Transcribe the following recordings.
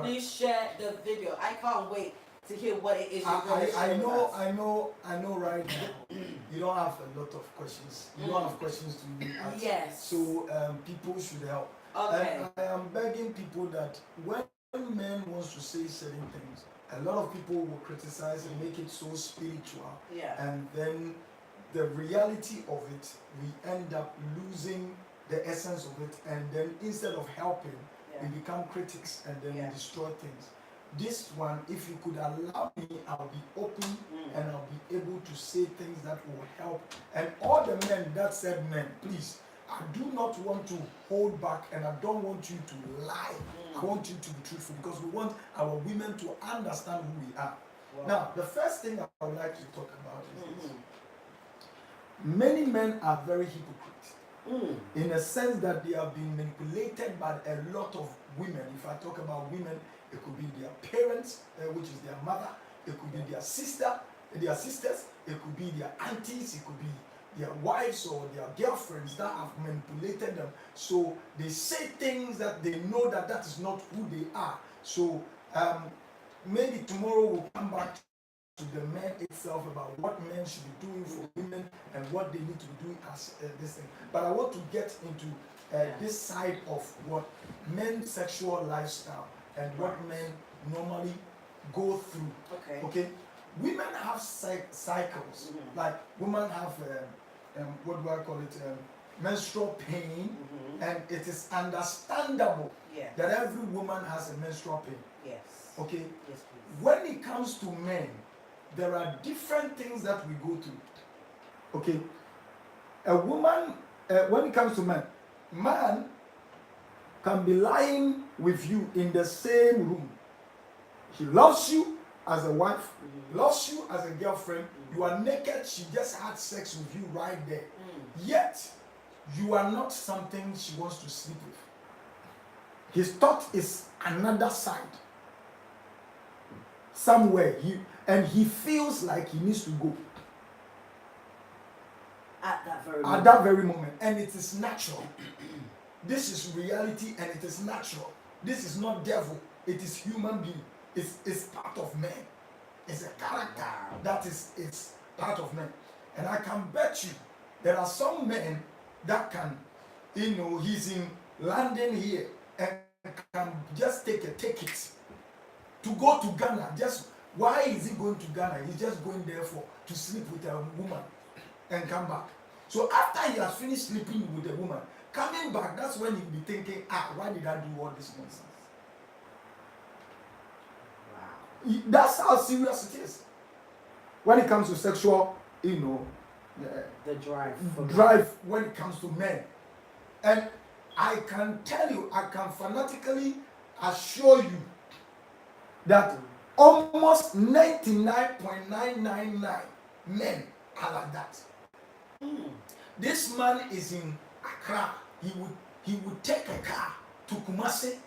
Please share the video. I can't wait to hear what it is you're going to share with us. I know right now you don't have a lot of questions. You don't have questions to be asked. Yes. So people should help. Okay. And I am begging people that when men wants to say certain things, a lot of people will criticize and make it so spiritual. Yeah. And then the reality of it, we end up losing the essence of it, and then instead of helping, we become critics and then we destroy things. This one, if you could allow me, I'll be open and I'll be able to say things that will help. And all the men that said men, please, I do not want to hold back and I don't want you to lie. I want you to be truthful because we want our women to understand who we are. Wow. Now, the first thing I would like to talk about is this. Many men are very hypocrites in a sense that they have been manipulated by a lot of women. If I talk about women, it could be their parents, which is their mother. It could be their sisters. It could be their aunties. It could be their wives or their girlfriends that have manipulated them. So they say things that they know that that is not who they are. So maybe tomorrow we'll come back to the men itself about what men should be doing for women and what they need to be doing as this thing. But I want to get into this side of what men's sexual lifestyle and what men normally go through. Okay? Women have cycles. Like women have what do I call it? Menstrual pain, and it is understandable that every woman has a menstrual pain. Yes. Okay? Yes, please. When it comes to men, there are different things that we go through. Okay? A woman, when it comes to man can be lying with you in the same room. He loves you as a wife, loves you as a girlfriend. You are naked, she just had sex with you right there. Yet, you are not something she wants to sleep with. His thought is another side. Somewhere, he feels like he needs to go. At that very moment. And it is natural. This is reality and it is natural. This is not devil. It is human being. It's part of man. It's a character that is part of man. And I can bet you there are some men that can, he's in London here and can just take a ticket to go to Ghana. Just why is he going to Ghana? He's just going there to sleep with a woman and come back. So after he has finished sleeping with the woman, coming back, that's when he'll be thinking, why did I do all this nonsense? Wow. That's how serious it is. When it comes to sexual, the drive when it comes to men. And I can tell you, I can fanatically assure you that almost 99.999 men are like that. This man is in Accra. He would take a car to Kumasi,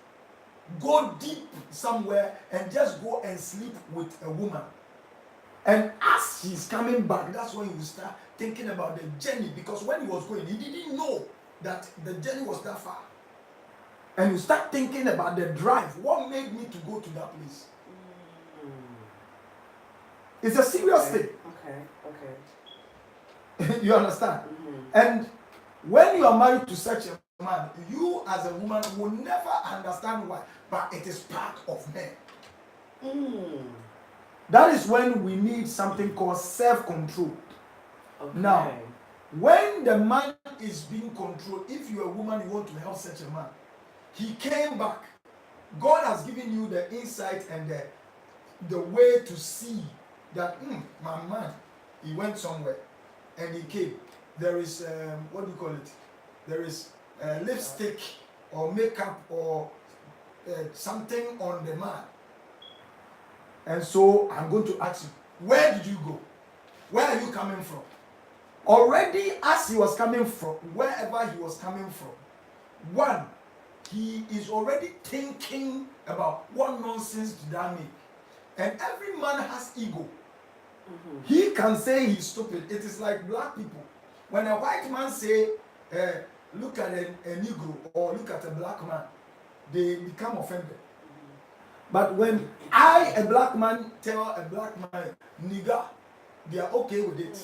go deep somewhere and just go and sleep with a woman. And as he's coming back, that's when he will start thinking about the journey, because when he was going, he didn't know that the journey was that far. And you start thinking about the drive. What made me to go to that place? It's a serious thing. Okay. You understand? And when you are married to such a man, you as a woman will never understand why, but it is part of men. That is when we need something called self-control. Okay. Now, when the man is being controlled, if you're a woman, you want to help such a man, he came back. God has given you the insight and the way to see that my man, he went somewhere and he came. There is what do you call it? There is lipstick or makeup or something on the man. And so I'm going to ask you, where did you go? Where are you coming from? Already, as he was coming from, wherever he was coming from, one, he is already thinking about what nonsense did I make. And every man has ego. He can say he's stupid. It is like black people. When a white man say, look at a Negro or look at a black man, they become offended. But when I, a black man, tell a black man, nigga, they are okay with it.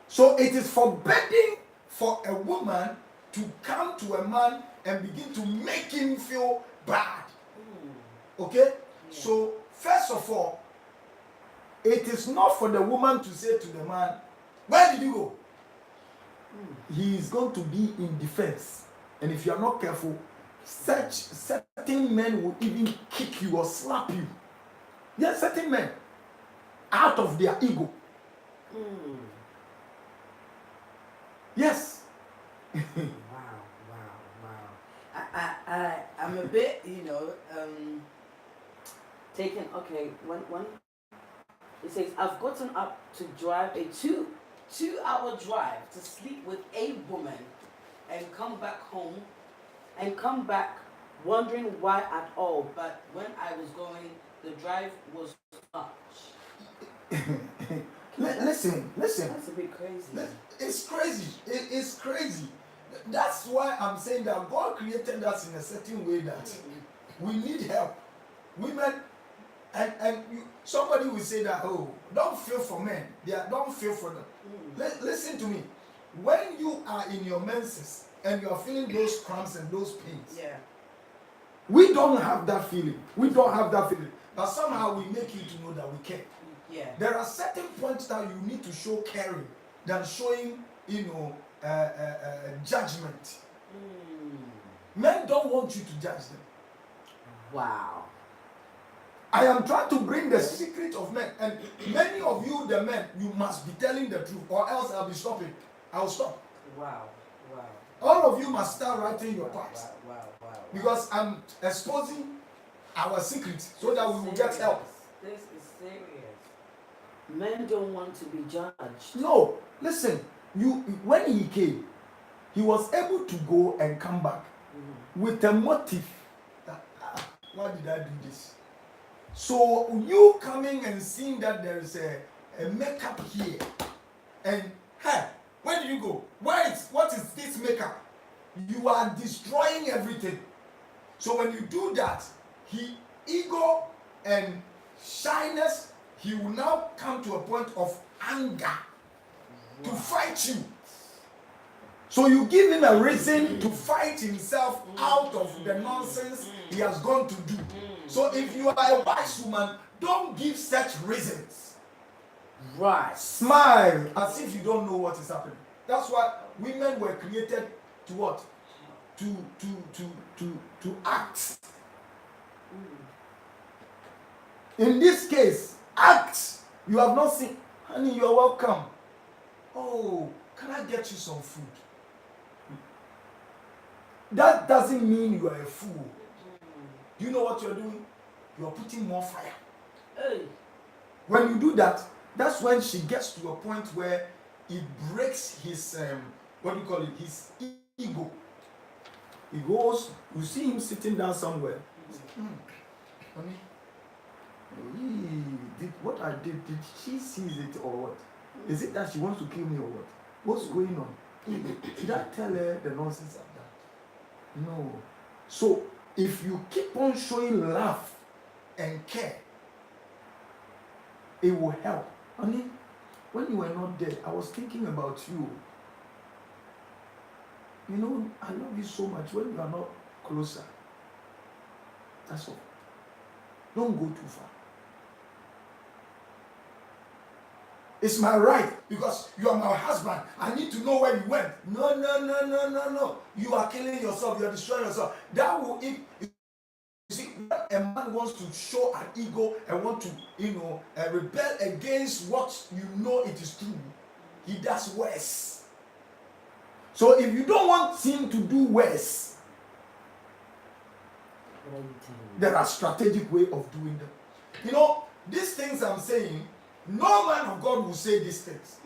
So it is forbidden for a woman to come to a man and begin to make him feel bad. Okay? Yeah. So, first of all, it is not for the woman to say to the man, where did you go? He is going to be in defense. And if you are not careful, certain men will even kick you or slap you. Yes, certain men, out of their ego. Yes. Wow. I'm a bit, taken. Okay, when it says I've gotten up to drive a two-hour drive to sleep with a woman, and come back home, and come back wondering why at all. But when I was going, the drive was much. Listen. That's a bit crazy. It's crazy. It's crazy. That's why I'm saying that God created us in a certain way that we need help. Women, and somebody will say that, oh, don't feel for men. Don't feel for them. Listen to me. When you are in your menses and you are feeling those cramps and those pains, we don't have that feeling. But somehow we make you to know that we care. Yeah. There are certain points that you need to show caring than showing, judgment. Men don't want you to judge them. Wow. I am trying to bring the secret of men, and many of you, the men, you must be telling the truth, or else I'll be stopping. I'll stop. Wow. All of you must start writing your parts. Wow. Because I'm exposing our secrets so that we will get help. This is serious. Men don't want to be judged. No, listen. When he came, he was able to go and come back with a motive. That, why did I do this? So you coming and seeing that there is a makeup here, and hey, where did you go? What is this makeup? You are destroying everything. So when you do that, ego and shyness, he will now come to a point of anger to fight you. So you give him a reason to fight himself out of the nonsense he has gone to do. So if you are a wise woman, don't give such reasons. Right. Smile as if you don't know what is happening. That's why women were created to what? To act. In this case, act. You have not seen, honey, you are welcome. Oh, can I get you some food? That doesn't mean you are a fool. Do you know what you're doing? You are putting more fire. Hey. When you do that, that's when she gets to a point where it breaks his, his ego. He goes, you see him sitting down somewhere. Honey, what I did she see it or what? Is it that she wants to kill me or what? What's going on? Did I tell her the nonsense of that? No. So, if you keep on showing love and care, it will help. Honey, when you were not there, I was thinking about you. I love you so much when you are not closer. That's all. Don't go too far. It's my right because you are my husband. I need to know where you went. No. You are killing yourself. You are destroying yourself. That will, you see, when a man wants to show an ego and want to, rebel against what you know it is true, he does worse. So if you don't want him to do worse, there are strategic way of doing them. These things I'm saying, no man of God will say these things.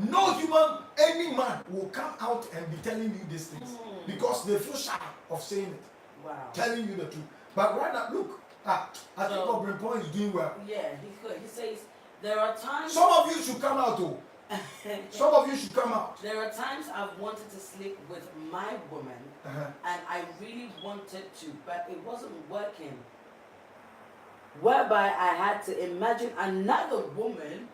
No human, any man will come out and be telling you these things because they feel shy of saying it. Wow. Telling you the truth. But right now, look, I think Abbeam Paul is doing well. Yeah, he's good. He says there are times. Some of you should come out, though. Some of you should come out. There are times I've wanted to sleep with my woman, and I really wanted to, but it wasn't working. whereby I had to imagine another woman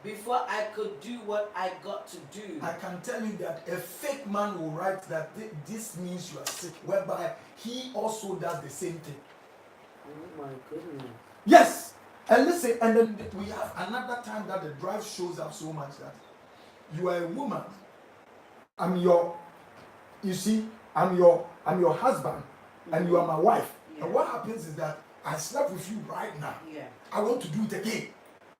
before I could do what I got to do. I can tell you that a fake man will write that this means you are sick, whereby he also does the same thing. Oh my goodness. Yes. And listen, and then we have another time that the drive shows up so much that you are a woman. I'm your husband, and you are my wife. Yeah. And what happens is that I slept with you right now. Yeah. I want to do it again.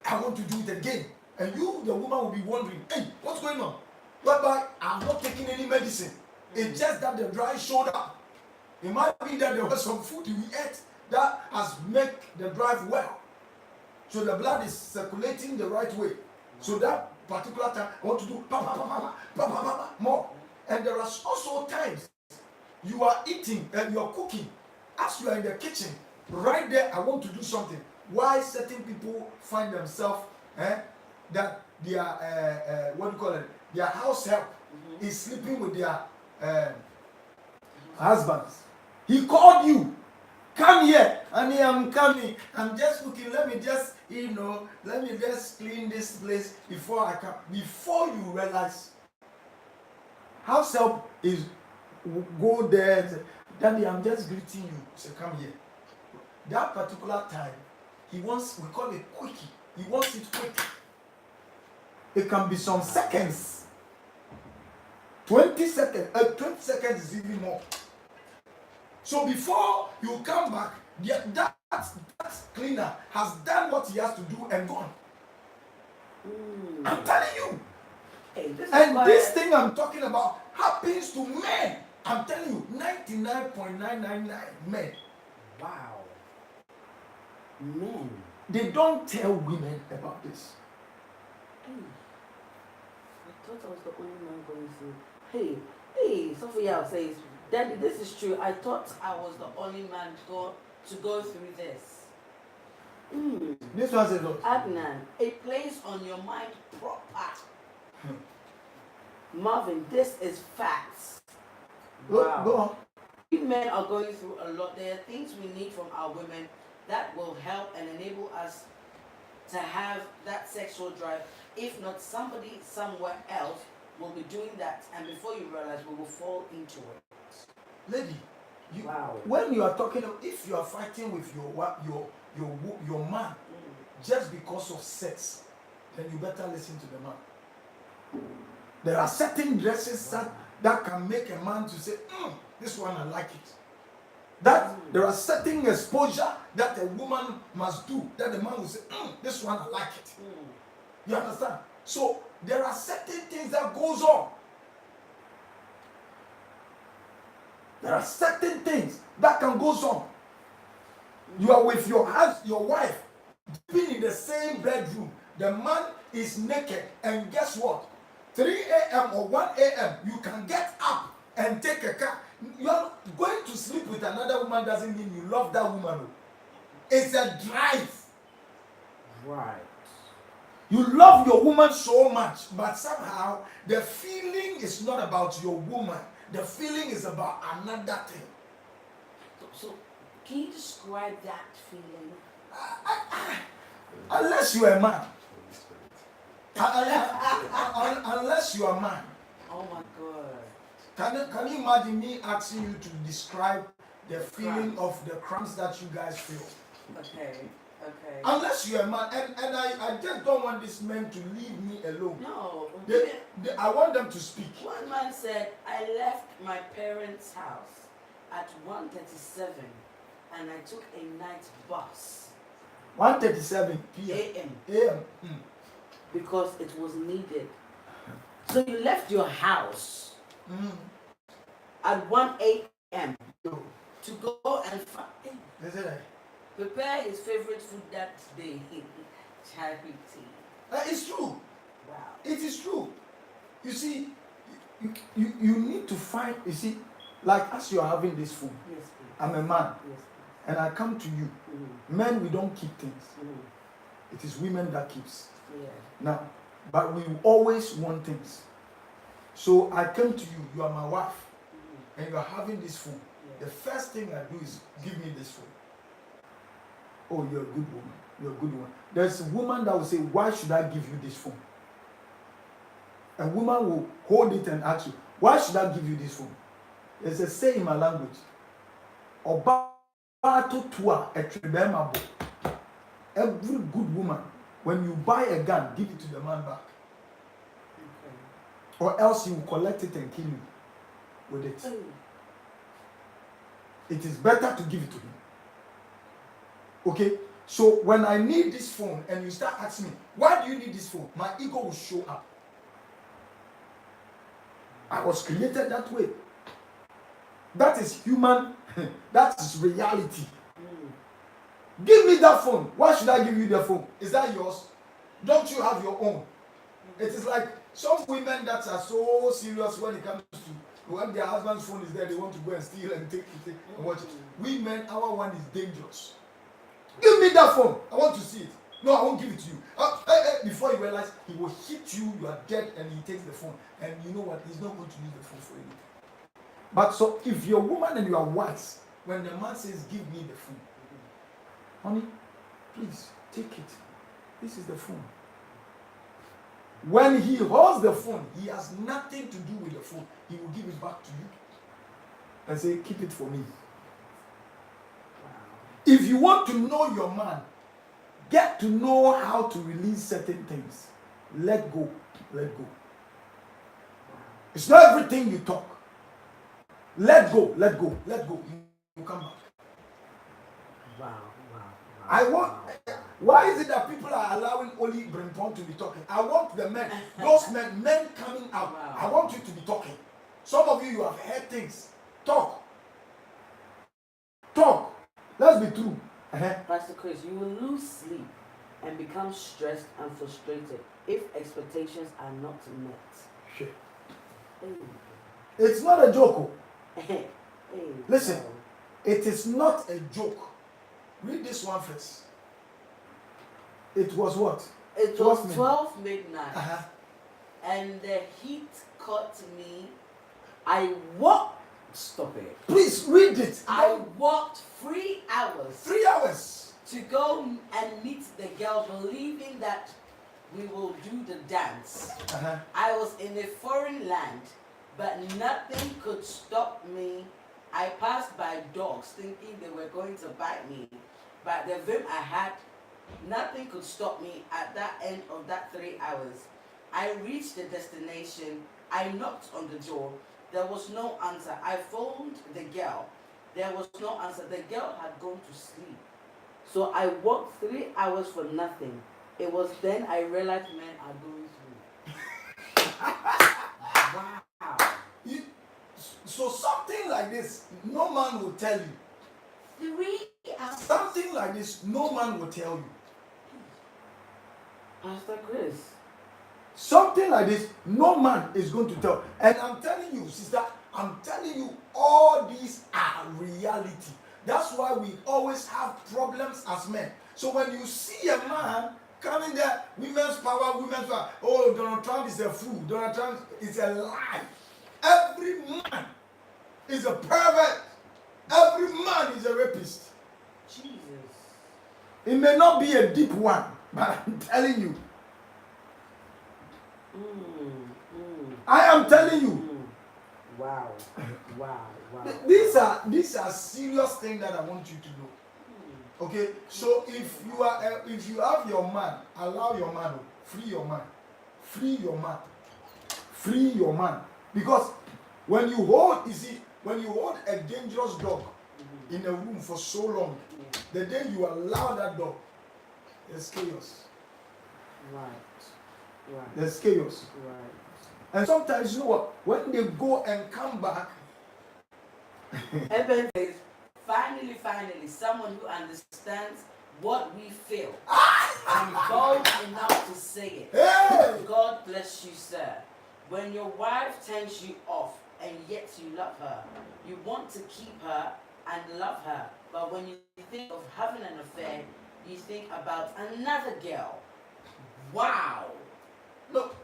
I want to do it again. And you, the woman, will be wondering, hey, what's going on? Whereby I'm not taking any medicine. It's just that the drive showed up. It might be that there was some food we ate that has made the drive well. So the blood is circulating the right way. So that particular time, I want to do more. And there are also times you are eating and you are cooking. As you are in the kitchen, right there, I want to do something. Why certain people find themselves that their their house help is sleeping with their husbands. He called you. Come here, honey, I'm coming. I'm just cooking. Let me just clean this place before I come. Before you realize, house help is go there. Daddy, I'm just greeting you. Say, come here. That particular time, we call it quickie. He wants it quick. It can be some seconds. 20 seconds. 20 seconds is even more. So before you come back, that cleaner has done what he has to do and gone. I'm telling you. Hey, this thing I'm talking about happens to men. I'm telling you, 99.999 men. Wow. Men. They don't tell women about this. I thought I was the only man going through. Hey, Sophia says, Daddy, this is true. I thought I was the only man to go through this. This one says, Adnan, a place on your mind proper. Marvin, this is facts. Wow. Go on. We men are going through a lot. There are things we need from our women that will help and enable us to have that sexual drive. If not, somebody somewhere else will be doing that, and before you realize, we will fall into it. Lady, wow. When you are talking, if you are fighting with your man just because of sex, then you better listen to the man. There are certain dresses that can make a man to say, this one I like it. There are certain exposure that a woman must do that the man will say, this one I like it. You understand? So there are certain things that goes on. There are certain things that can go on. You are with your wife, being in the same bedroom. The man is naked, and guess what? 3 a.m. or 1 a.m. you can get up and take a car. You are going to sleep with another woman doesn't mean you love that woman. It's a drive. Right. You love your woman so much, but somehow the feeling is not about your woman. The feeling is about another thing. So can you describe that feeling? Unless you are a man. Unless you are a man. Oh my God. Can you imagine me asking you to describe the feeling of the cramps that you guys feel? Okay. Unless you're a man, and I just don't want these men to leave me alone. No. I want them to speak. One man said, I left my parents' house at 1:37 and I took a night bus. 1:37 p.m. a.m. Because it was needed. So you left your house at 1 a.m. to go and prepare his favorite food that day. Charity. It's true. Wow. It is true. You see, you need to find, you see, like as you are having this food, yes, I'm a man, yes, and I come to you. Men, we don't keep things. It is women that keeps. Yeah. Now, but we always want things. So I come to you, you are my wife, and you are having this food. The first thing I do is give me this food. oh, you're a good woman. You're a good woman. There's a woman that will say, why should I give you this phone? A woman will hold it and ask you, why should I give you this phone? There's a saying in my language. Oba to tua etribemabo. Every good woman, when you buy a gun, give it to the man back. Okay. Or else he will collect it and kill you with it. It is better to give it to him. Okay? So when I need this phone and you start asking me, why do you need this phone? My ego will show up. I was created that way. That is human. That is reality. Give me that phone. Why should I give you the phone? Is that yours? Don't you have your own? It is like some women that are so serious when it comes to when their husband's phone is there, they want to go and steal and take it and watch it. We men, our one is dangerous. Give me that phone. I want to see it. No, I won't give it to you. Before you realize, he will hit you, you are dead, and he takes the phone. And you know what? He's not going to use the phone for anything. But so if you're a woman and you are wise, when the man says, give me the phone, honey, please take it. This is the phone. When he holds the phone, he has nothing to do with the phone. He will give it back to you and say, keep it for me. If you want to know your man, get to know how to release certain things. Let go. Let go. It's not everything you talk. Let go. Let go. Let go. You come back. Wow. I want. Why is it that people are allowing only Brimpon to be talking? I want the men, those men coming out. Wow. I want you to be talking. Some of you have heard things. Talk. Let's be true. Pastor Chris, you will lose sleep and become stressed and frustrated if expectations are not met. Shit. It's not a joke. Listen, wow. It is not a joke. Read this one first. It was what? It was 12 midnight. And the heat caught me. I walked. Stop it. Please read it. I walked 3 hours. 3 hours. To go and meet the girl, believing that we will do the dance. I was in a foreign land, but nothing could stop me. I passed by dogs thinking they were going to bite me. But the vim I had, nothing could stop me at that end of that 3 hours. I reached the destination. I knocked on the door. There was no answer. I phoned the girl. There was no answer. The girl had gone to sleep. So I walked 3 hours for nothing. It was then I realized men are going through. Wow. So something like this, no man will tell you. 3 hours. Something like this, no man will tell you. Pastor Chris. Something like this, no man is going to tell. And I'm telling you, sister, I'm telling you, all these are reality. That's why we always have problems as men. So when you see a man coming there, women's power, oh, Donald Trump is a fool. Donald Trump is a lie. Every man is a pervert. Every man is a rapist. Jesus. It may not be a deep one, but I'm telling you. I am telling you. Wow. These are serious things that I want you to know. Okay, so if you have your man, allow your man, free your man, because when you hold a dangerous dog in a room for so long, the day you allow that dog, there's chaos. Right. There's chaos. Right. And sometimes, you know what? When they go and come back, Heaven says, finally, someone who understands what we feel. I'm bold enough to say it. Hey! God bless you, sir. When your wife turns you off and yet you love her, you want to keep her and love her. But when you think of having an affair, you think about another girl. Wow. Look,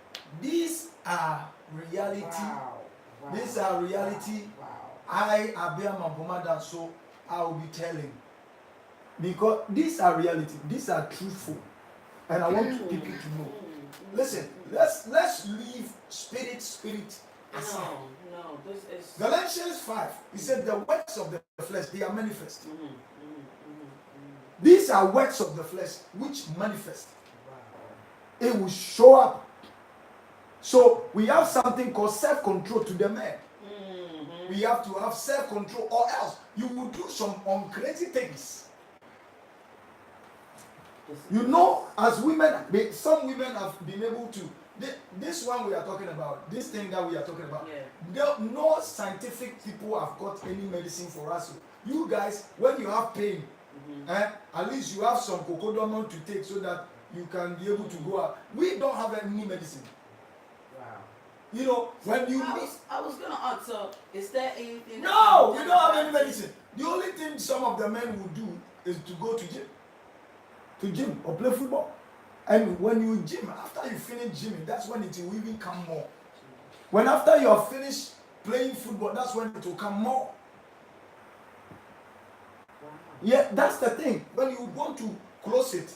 these are reality. Wow. These are reality. Wow. I, Abbeam and Pomada, so I will be telling. Because these are reality, these are truthful, and I want people to know. Listen, let's leave spirit aside. No, this is Galatians 5. He said the works of the flesh, they are manifest. These are works of the flesh which manifest. It will show up. So we have something called self-control to the man. We have to have self-control, or else you will do some uncrazy things. You know, as women, some women have been able to. This one we are talking about, this thing that we are talking about. No scientific people have got any medicine for us. You guys, when you have pain, at least you have some cocodamol to take so that you can be able to go out. We don't have any medicine. Wow. You know, when you I was gonna ask, so is there anything? No, we don't have any medicine. The only thing some of the men will do is to go to gym or play football. And when you gym, after you finish gymming, that's when it will even come more. When after you have finished playing football, that's when it will come more. Yeah, that's the thing. When you want to close it,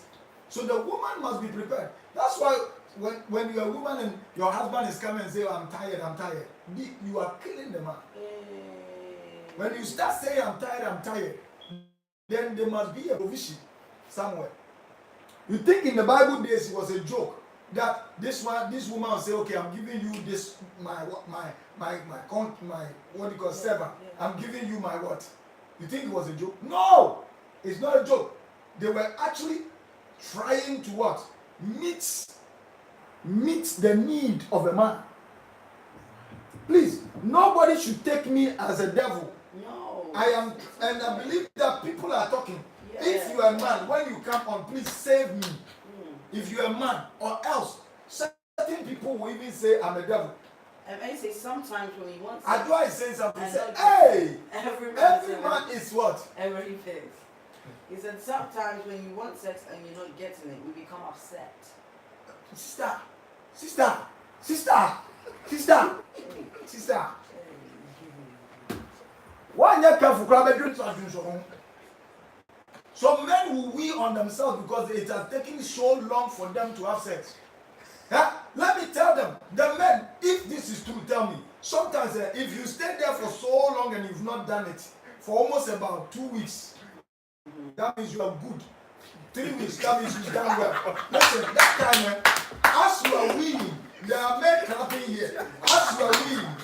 so the woman must be prepared. That's why when you're a woman and your husband is coming and say, oh, I'm tired, you are killing the man. When you start saying, I'm tired, then there must be a provision somewhere. You think in the Bible days it was a joke that this woman will say, okay, I'm giving you this my what do you call servant? I'm giving you my what? You think it was a joke? No, it's not a joke. They were actually trying to what? Meet the need of a man. Please, nobody should take me as a devil. No. I am, and I believe that people are talking. If you are a man, when you come on, please save me. If you are a man, or else certain people will even say I'm a devil. And I say sometimes when you want. I do I say something? Say, hey, every man is what? Everything. He said sometimes when you want sex and you're not getting it, we become upset. Sister. Why not careful? Some men will wean on themselves because it has taken so long for them to have sex. Let me tell them, the men, if this is true, tell me. Sometimes if you stay there for so long and you've not done it, for almost about 2 weeks, that means you are good. 3 weeks, that means you've done well. Listen, that time, as you are weaning, there are men clapping here. As you are weaning,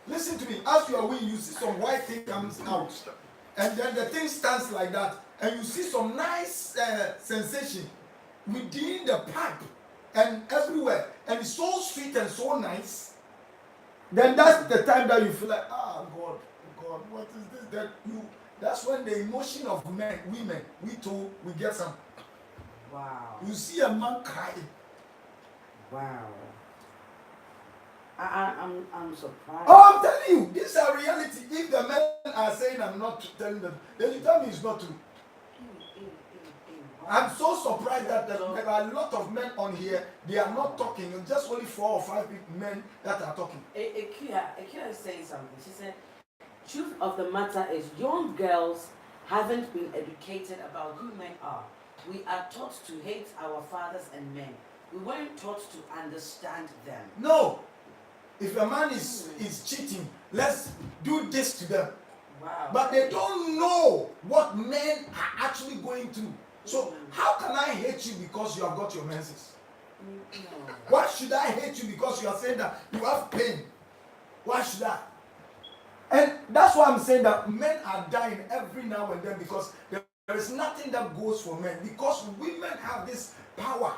listen to me, as you are weaning, you see some white thing comes out. And then the thing stands like that. And you see some nice sensation within the pipe and everywhere. And it's so sweet and so nice. Then that's the time that you feel like, God, what is this? That's when the emotion of women, we get some. Wow. You see a man crying. Wow. I'm surprised. Oh, I'm telling you, this is a reality. If the men are saying I'm not telling them, then you tell me it's not true. I'm so surprised that there are a lot of men on here, they are not talking. It's just only 4 or 5 men that are talking. Ikea is saying something. She said, truth of the matter is young girls haven't been educated about who men are. We are taught to hate our fathers and men. We weren't taught to understand them. No. If a man is cheating, let's do this to them. Wow. But they don't know what men are actually going through. So how can I hate you because you have got your menses? No. Why should I hate you because you are saying that you have pain? Why should I? And that's why I'm saying that men are dying every now and then because there is nothing that goes for men. Because women have this power.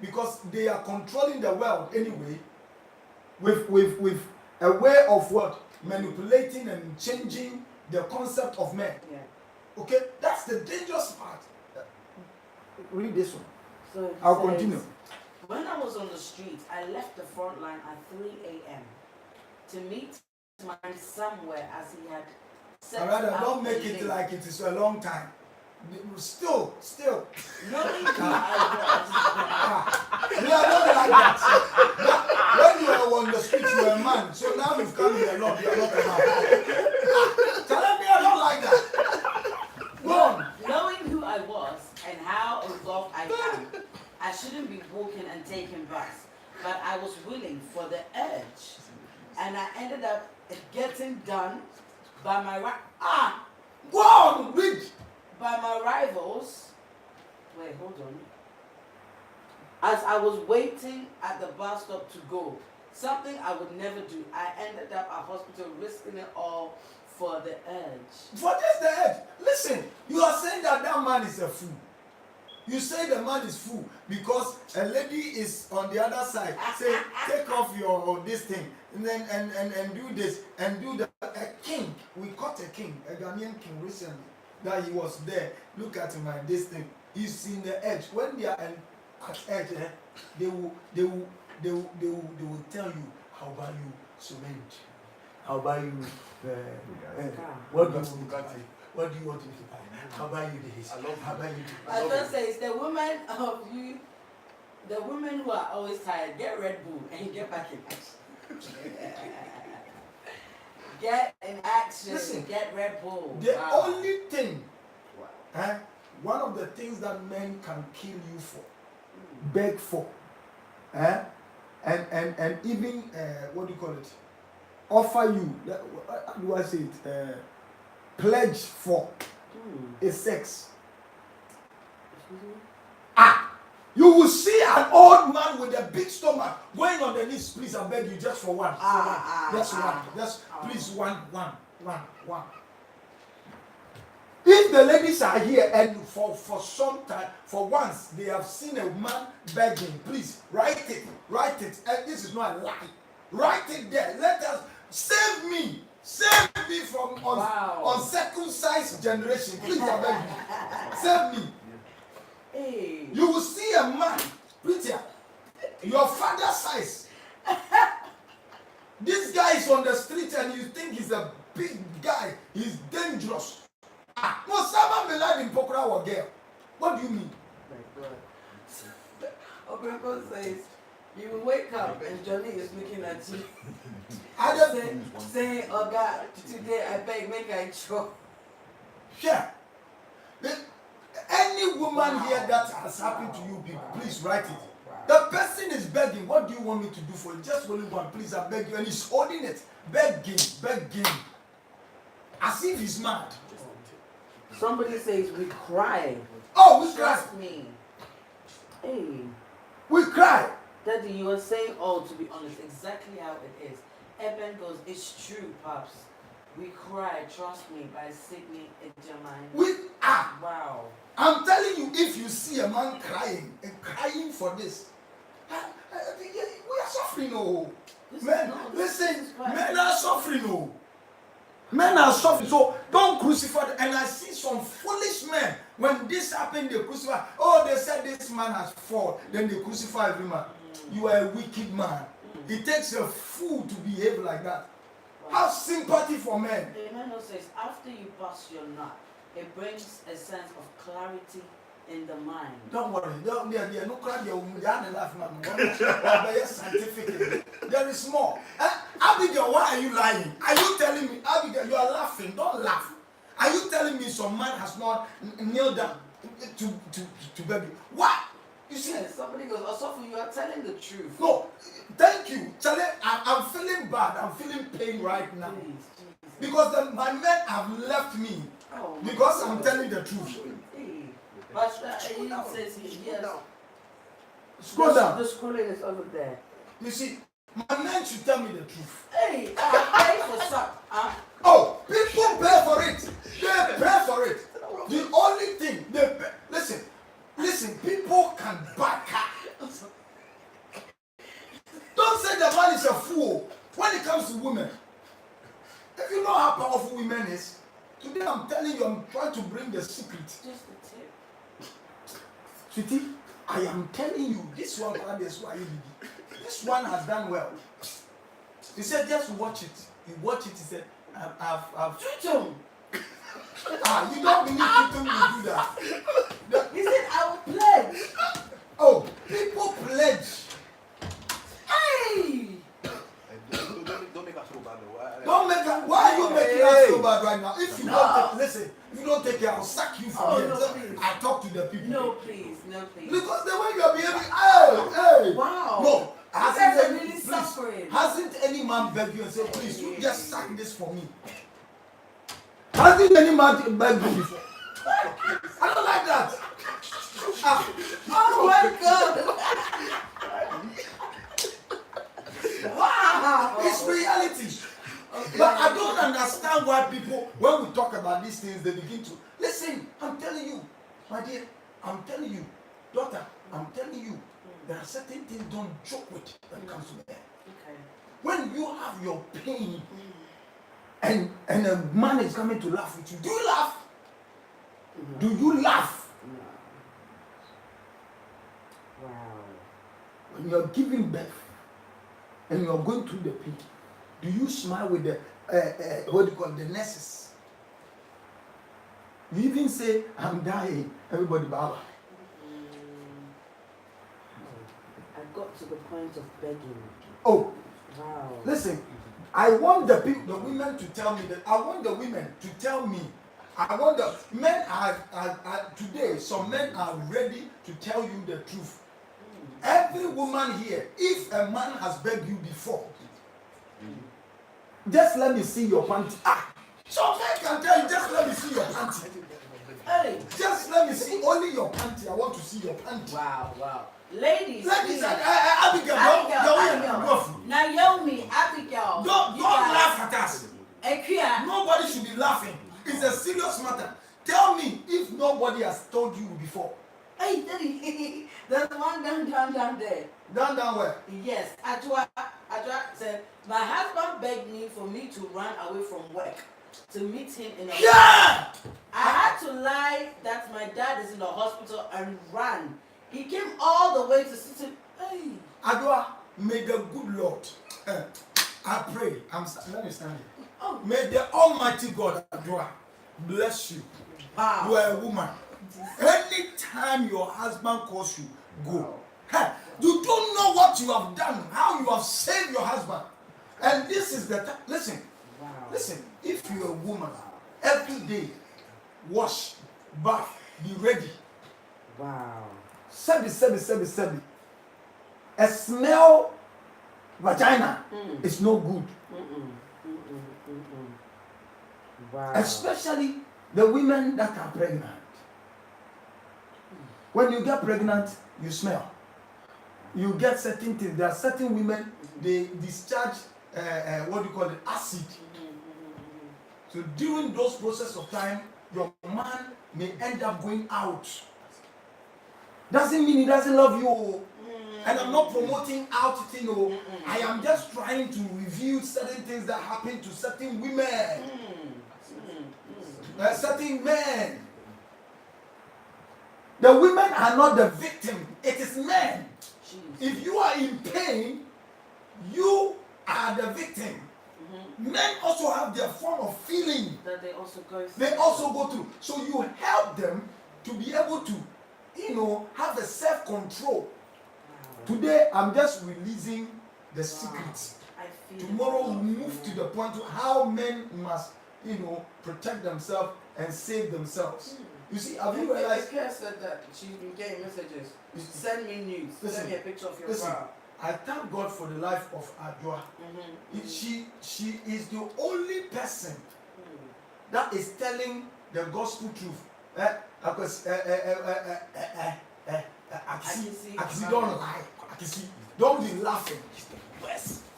Because they are controlling the world anyway. With a way of what? Manipulating and changing the concept of men. Yeah. Okay? That's the dangerous part. Read this one. So I'll continue. When I was on the street, I left the front line at 3 a.m. to meet my friend somewhere as he had set Rather, out don't make to it live. like it is a long time. Still. No, I don't like that. When you are on the street, you are a man. So now you've come here a lot. You are not a man. Tell me I don't like that. Go on. I was and how involved I am, I shouldn't be walking and taking bus, but I was willing for the urge, and I ended up getting done by my Go on, read. by my rivals. Wait, hold on. As I was waiting at the bus stop to go, something I would never do, I ended up at hospital risking it all for the urge. For just the edge. Listen, you are saying that man is a fool. You say the man is fool because a lady is on the other side. Say, take off your this thing and then and do this and do that. A king, we caught a king, a Ghanaian king recently, that he was there. Look at my this thing. He's in the edge. When they are at edge, they will tell you, how about you cement? How about you? What do you want to buy? What do you want to buy? How about you this? How about you this? I just say it's the women of you, the women who are always tired. Get Red Bull and get back in action. Get in action. Listen, get Red Bull. The only thing, one of the things that men can kill you for, beg for, and even what do you call it? Offer you. How do I say it? Pledge for is sex. You will see an old man with a big stomach going on the knees. Please, I beg you, just for one. Please, one. If the ladies are here and for some time, for once, they have seen a man begging, please write it. And this is not a lie. Write it there. Let us save me from uncircumcised generation. Please, I beg you, save me. Hey. You will see a man, prettier, your father's size. This guy is on the street and you think he's a big guy. He's dangerous. Osama bin Laden Pokora or girl. What do you mean? My God. Obreko says, you will wake up and Johnny is looking at you. I just saying, oh God, today I beg, make I choke. Yeah. Any woman here that has happened to you people, please write it. The person is begging, what do you want me to do for you? Just only one, please, I beg you. And he's holding it, begging. As if he's mad. Somebody says, we cry. Oh, we cry. Trust me. Hey. We cry. Daddy, you were saying, to be honest, exactly how it is. Eben goes, it's true, Pops. We cry, trust me, by Sydney Ejamine. Wow. I'm telling you, if you see a man crying for this, we are suffering, Men are suffering, Men are suffering. So don't crucify them. And I see some foolish men, when this happened, they crucify. Oh, they said this man has fallen. Then they crucify every man. You are a wicked man. It takes a fool to behave like that. Have sympathy for men. The Emmanuel says, after you bust your nut, it brings a sense of clarity in the mind. Don't worry. There are no clarity. Scientifically. There is more. Abigail, why are you lying? Are you telling me, Abigail, you are laughing? Don't laugh. Are you telling me some man has not kneeled down to baby? What? You see, somebody goes, Osofu, you are telling the truth. No, thank you. I'm feeling bad. I'm feeling pain right now. Please. Because my men have left me. Because I'm telling the truth. Pastor, he says yes. Scroll down. The scrolling is over there. You see, my men should tell me the truth. Hey, I pay for some. Oh, people pay for it. They pay for it. The only thing they pay. Listen, people can buy car. Don't say the man is a fool when it comes to women. If you know how powerful women is, today I'm telling you, I'm trying to bring the secret. Just the tip. Sweetie, I am telling you, this one has done well. He said, just watch it. He watched it, he said, I've Tutum. You don't believe Tutum will do that. He said, I will pledge. Oh, people pledge. Hey! Don't make us so bad. Why are you making us so bad right now? If you don't take care, I'll sack you from here. please. I talk to the people. No, please. Because the way you are behaving, hey. Wow. No, Hasn't really suffering. Hasn't any man begged you and said, please, you just sack this for me? Hasn't any man begged you before? I don't like that. Oh my God. Wow. It's reality. Okay. But I don't understand why people, when we talk about these things, they begin to listen. I'm telling you, my dear, I'm telling you, daughter, I'm telling you, there are certain things don't joke with when it comes to men. Okay. When you have your pain and a man is coming to laugh with you, do you laugh? Do you laugh? Wow. When you're giving birth and you're going through the pain, do you smile with the what do you call the nurses? You even say, I'm dying. Everybody bow. I got to the point of begging. Oh, wow. Listen, I want the people, the women to tell me that. I want the women to tell me. I want the men are today. Some men are ready to tell you the truth. Every woman here, if a man has begged you before, just let me see your panty. Some men can tell you, just let me see your panty. Hey, just let me see only your panty. I want to see your panty. Wow. Ladies, Abigail, Naomi, Abigail. Don't laugh at us. Ekia. Nobody should be laughing. It's a serious matter. Tell me if nobody has told you before. Hey, Daddy, there's one down there. Down where? Yes, Ajwa said, my husband begged me for me to run away from work to meet him in a Yeah! I had to lie that my dad is in the hospital and run. He came all the way to sit him. Hey. Adwa, may the good Lord, I pray, let me stand here. Oh. May the Almighty God, Adwa, bless you. Wow. You are a woman. Anytime your husband calls you, go. Hey, you don't know what you have done, how you have saved your husband. And this is the time. Listen, if you're a woman, every day, wash, bath, be ready. Wow. Sebi. A smell vagina is no good. Wow. Especially the women that are pregnant. When you get pregnant, you smell. You get certain things. There are certain women, they discharge acid. So during those process of time, your man may end up going out. Doesn't mean he doesn't love you. And I'm not promoting out thing. I am just trying to review certain things that happen to certain women. Certain men. The women are not the victim. It is men. If you are in pain, you are the victim. Men also have their form of feeling that they also go through. So you help them to be able to, have a self-control. Today, I'm just releasing the secrets. Tomorrow, we'll move to the point of how men must, protect themselves and save themselves. You see, have you realized? Claire said that she's been getting messages. Send me news. Send me a picture of your bra. I thank God for the life of Adwa. She is the only person that is telling the gospel truth. Akisi, don't lie. Akisi, don't be laughing.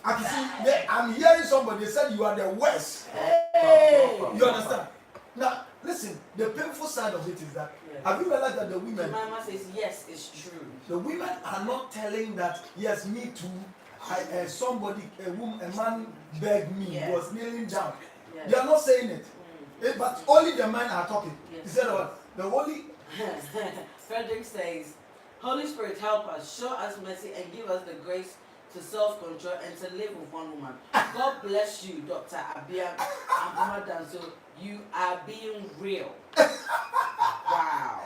Akisi, I'm hearing somebody said you are the worst. Hey. You understand? Now, listen, the painful side of it is that, have you realized that the women... Mama says, yes, it's true. The women are not telling that, yes, me too, a man begged me, was kneeling down. They are not saying it. But only the men are talking. He said what? The holy... Frederick says, Holy Spirit, help us, show us mercy and give us the grace to self-control and to live with one woman. God bless you, Dr. Abbeam and Mama Danso. You are being real. Wow.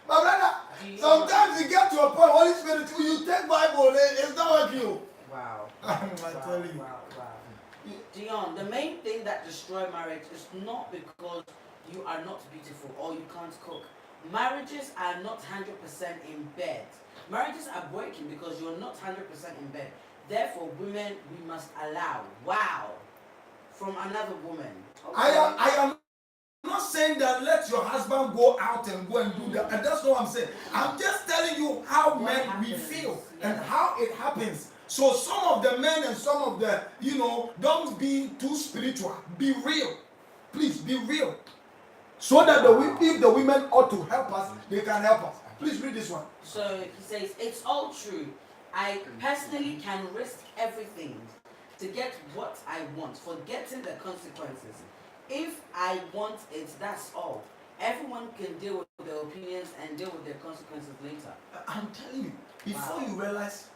My brother, sometimes you get to a point, Holy Spirit, you take Bible, it's not like you. Wow. I'm telling you. Wow. Dion, the main thing that destroys marriage is not because you are not beautiful or you can't cook marriages are not 100% in bed. Marriages are breaking because you're not 100% in bed. Therefore, women, we must allow. Wow. From another woman. Okay. I am not saying that let your husband go out and go and do that. And that's not what I'm saying. I'm just telling you how What men happens? we feel Yeah. and how it happens. So some of the men and some of the, don't be too spiritual. Be real. Please be real. So that if the women ought to help us, they can help us. Please read this one. So he says, it's all true. I personally can risk everything to get what I want, forgetting the consequences. If I want it, that's all. Everyone can deal with their opinions and deal with their consequences later. I'm telling you, before you realize,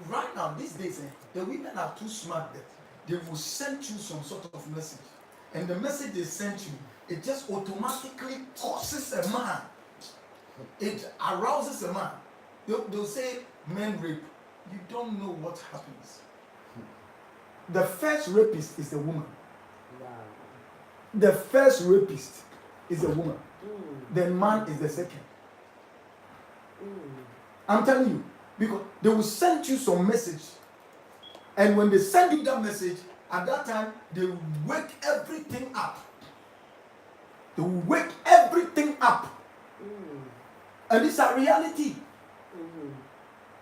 right now, these days, the women are too smart that they will send you some sort of message. And the message they sent you, it just automatically causes a man. It arouses a man. They'll say, men rape. You don't know what happens. The first rapist is a woman. Wow. The first rapist is a woman. The man is the second. I'm telling you, because they will send you some message, and when they send you that message, at that time they will wake everything up. They will wake everything up. And it's a reality.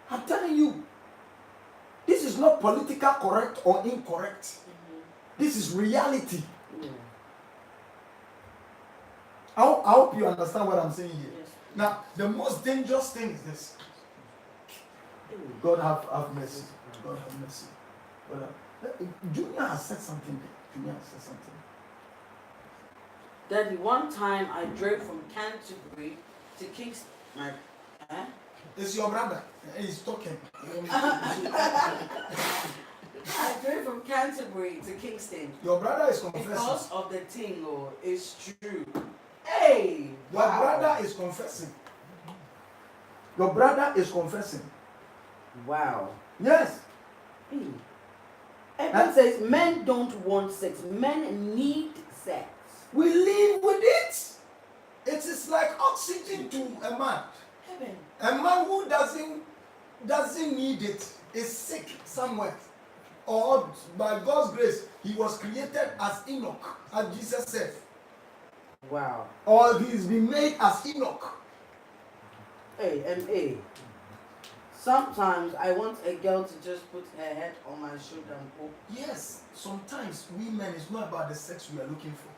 I'm telling you, this is not political correct or incorrect. This is reality. I hope you understand what I'm saying here. Yes. Now, the most dangerous thing is this. God have mercy. God have mercy. Junior has said something there. Daddy, one time I drove from Canterbury to Kingston. It's your brother. He's talking. I drove from Canterbury to Kingston. Your brother is confessing. Because of the thing, it's true. Hey! Your brother is confessing. Your brother is confessing. Wow. Yes. Abbeam says men don't want sex. Men need sex. We live with it. It is like oxygen to a man. Abbeam. A man who doesn't need it is sick somewhere. Or by God's grace, he was created as Enoch, as Jesus said. Wow. Or he's been made as Enoch. Hey. Sometimes I want a girl to just put her head on my shoulder and go. Yes, sometimes women, it's not about the sex we are looking for.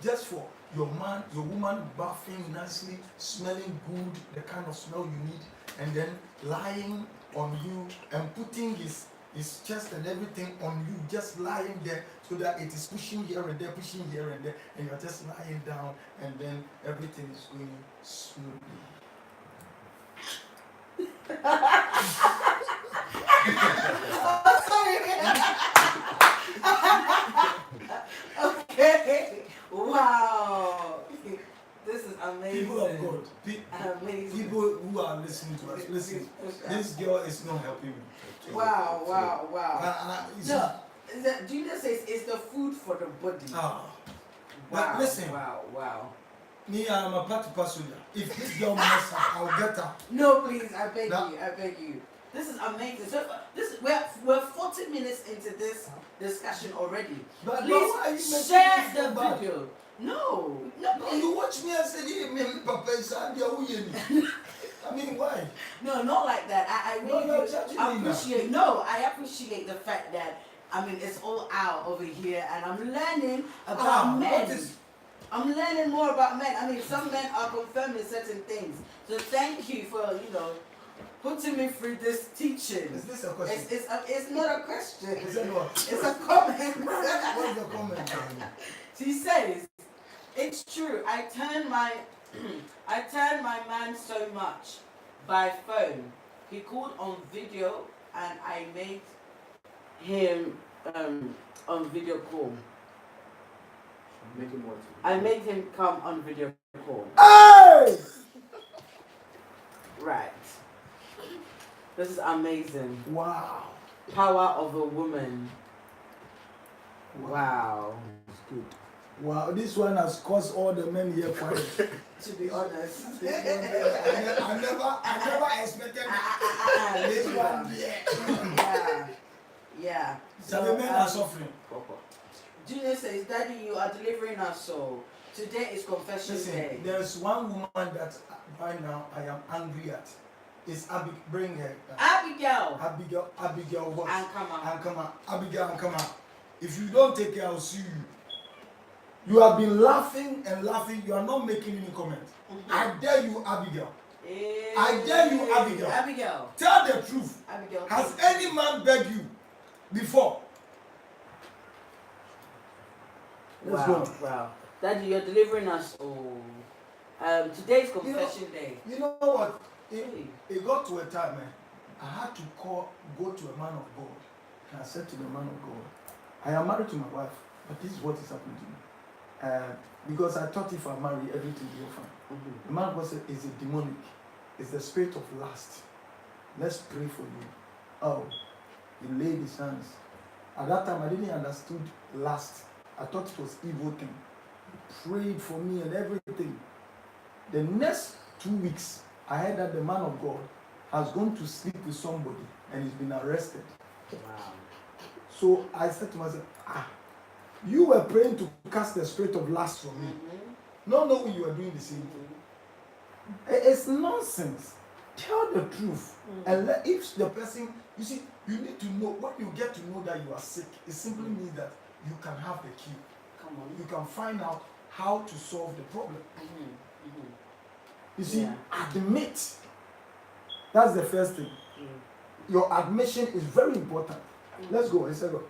Just for your man, your woman bathing nicely, smelling good, the kind of smell you need, and then lying on you and putting his chest and everything on you, just lying there so that it is pushing here and there, and you're just lying down, and then everything is going smoothly. Okay. Wow. This is amazing. People of God, people who are listening to us, listen. This girl is not helping me. Wow. No, Junior says it's the food for the body. Wow. But listen. Wow. Me, I'm a party person. If this girl mess up, I'll get her. No, please, I beg you. This is amazing. So we're 40 minutes into this discussion already. But please share the video. No, you watch me and say, hey, Papa, I mean, why? No, not like that. I really I appreciate the fact that, it's all out over here, and I'm learning about men. I'm learning more about men. Some men are confirming certain things. So thank you for, putting me through this teaching. Is this a question? It's not a question. Is it what? It's a comment. What's the comment? She says, it's true. I turn my man so much by phone. He called on video and I made him on video call. I made him come on video call. Hey! Right. This is amazing. Wow. Power of a woman. Wow. It's good. Wow, this one has caused all the men here quiet. To be honest. I never expected this one. Yeah. So the men are suffering. Junior says, Daddy, you are delivering us so. Today is confession day. There's one woman that right now I am angry at. It's bring her. Abigail what? Ankama. Abigail. If you don't take care, I'll sue you. You have been laughing and laughing. You are not making any comment. I dare you, Abigail. I dare you, Abigail. Tell the truth. Abigail. Has any man begged you before? Let's go. Wow. Daddy, you're delivering us. Today's confession day. You know what? It got to a time, I had to go to a man of God. And I said to the man of God, I am married to my wife, but this is what is happening to me. Because I thought if I marry, everything will be fine. The man of God said, it's a demonic. It's the spirit of lust. Let's pray for you. Oh, he laid his hands. At that time, I didn't understand lust. I thought it was evil thing. He prayed for me and everything. The next 2 weeks, I heard that the man of God has gone to sleep with somebody and he's been arrested. Wow. So I said to myself, you were praying to cast the spirit of lust from me. Not knowing you were doing the same thing. It's nonsense. Tell the truth. And if the person, you see, you need to know, when you get to know that you are sick, it simply means that you can have the key. Come on. You can find out how to solve the problem. You see, admit. That's the first thing. Your admission is very important. Let's go. Let's go.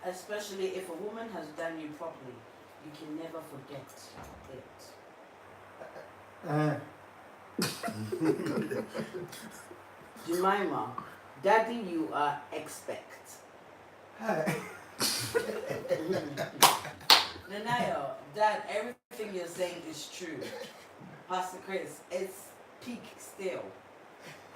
Especially if a woman has done you properly, you can never forget it. Jemima, Daddy, you are expect. Nanayo, Dad, everything you're saying is true. Pastor Chris, it's peak still.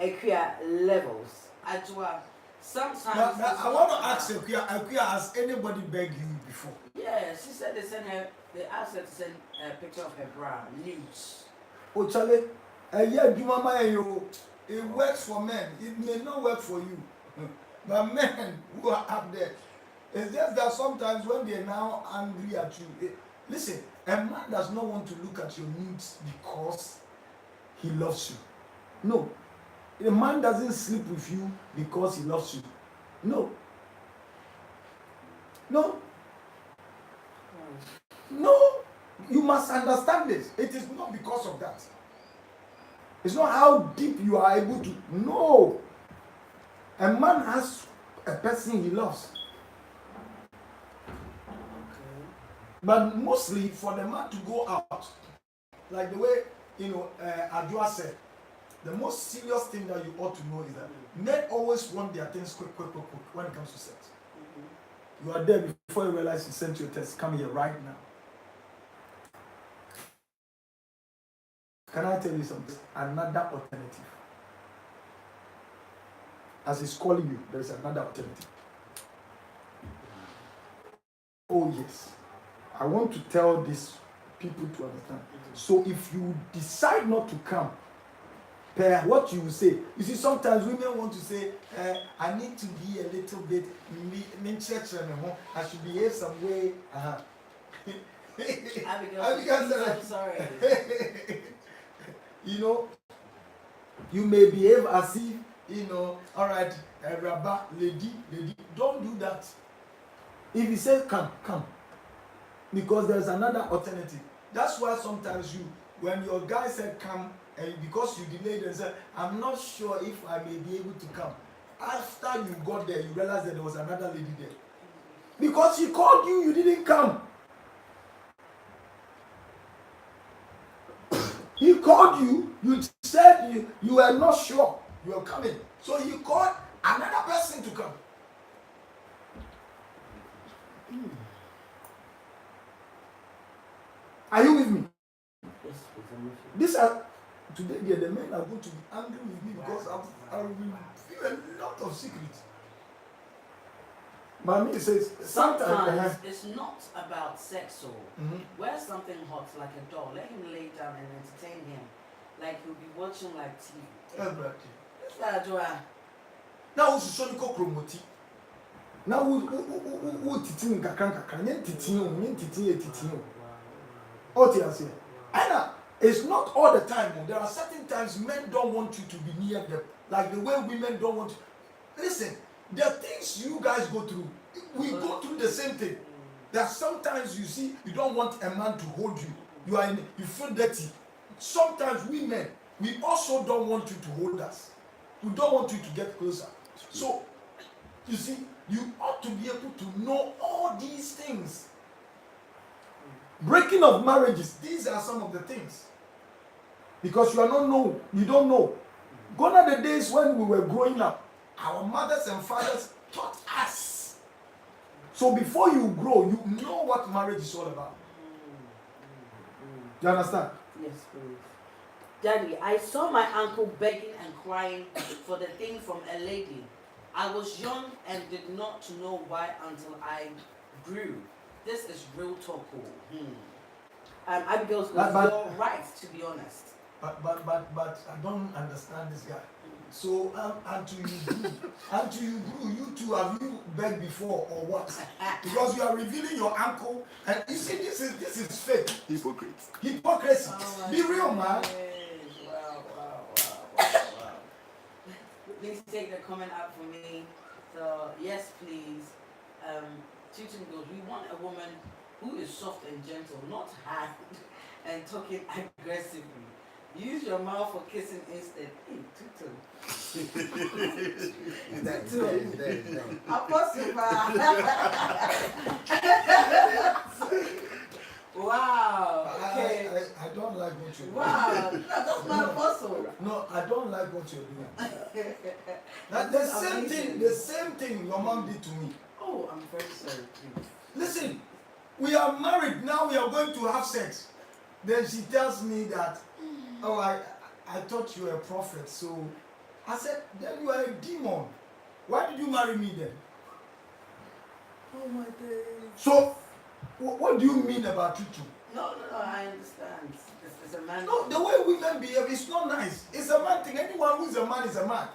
Equia levels. Ajwa, sometimes. Now, I want to ask Equia, has anybody begged you before? Yeah, she said they asked her to send a picture of her bra, nudes. Oh, Charlie, it works for men. It may not work for you. But men who are up there, it's just that sometimes when they're now angry at you, listen, a man does not want to look at your nudes because he loves you. No. A man doesn't sleep with you because he loves you. No. You must understand this. It is not because of that. It's not how deep you are able to. No. A man has a person he loves. But mostly for the man to go out, like the way, Adua said, the most serious thing that you ought to know is that men always want their things quick when it comes to sex. You are there before you realize you sent your text. Come here right now. Can I tell you something? Another alternative. As he's calling you, there is another alternative. Oh yes. I want to tell these people to understand. So if you decide not to come, what you will say. You see, sometimes women want to say, I need to be a little bit, I should behave some way. I'm sorry. You may behave as if, all right, Rabba, lady, don't do that. If you say, come. Because there's another alternative. That's why sometimes when your guy said come, and because you delayed and said, I'm not sure if I may be able to come. After you got there, you realized that there was another lady there. Because she called you, you didn't come. He called you, you said you were not sure you were coming. So he called another person to come. Are you with me? Yes, today the men are going to be angry with me because I will feel a lot of secrets. Mommy says sometimes it's not about sex or wear something hot like a doll. Let him lay down and entertain him. Like he'll be watching like TV. This guy Joa. Now who's so promoti? Now who teaching kakran teaching. Anna, it's not all the time. There are certain times men don't want you to be near them. Like the way women don't want you. Listen, the things you guys go through, we go through the same thing. That sometimes you see, you don't want a man to hold you. You feel dirty. Sometimes we men, we also don't want you to hold us. We don't want you to get closer. So, you see, you ought to be able to know all these things. Breaking of marriages, these are some of the things. Because you are not known, you don't know. Gone are the days when we were growing up. Our mothers and fathers taught us. So before you grow, you know what marriage is all about. Do you understand? Yes, please. Daddy, I saw my uncle begging and crying for the thing from a lady. I was young and did not know why until I grew. This is real talk. Abigail's you're right, to be honest. But I don't understand this guy. So until you grew, you two, have you begged before or what? Because you are revealing your uncle, and you see this is fake. Hypocrisy. Oh, be real, man. Wow. Please take the comment up for me. So yes, please. Teaching goes, we want a woman who is soft and gentle, not hard and talking aggressively. Use your mouth for kissing instead. Hey, Tutu. Apostle. Wow. Okay. I don't like what you're doing. Wow. That's my apostle. No, I don't like what you're doing. The same thing your mom did to me. Oh, I'm very sorry, please. Listen, we are married, now we are going to have sex. Then she tells me that, oh, I thought you were a prophet. So I said, then you are a demon. Why did you marry me then? Oh my days. So, what do you mean about you two? No, I understand. It's a man. No, the way women behave is not nice. It's a man thing. Anyone who is a man is a man.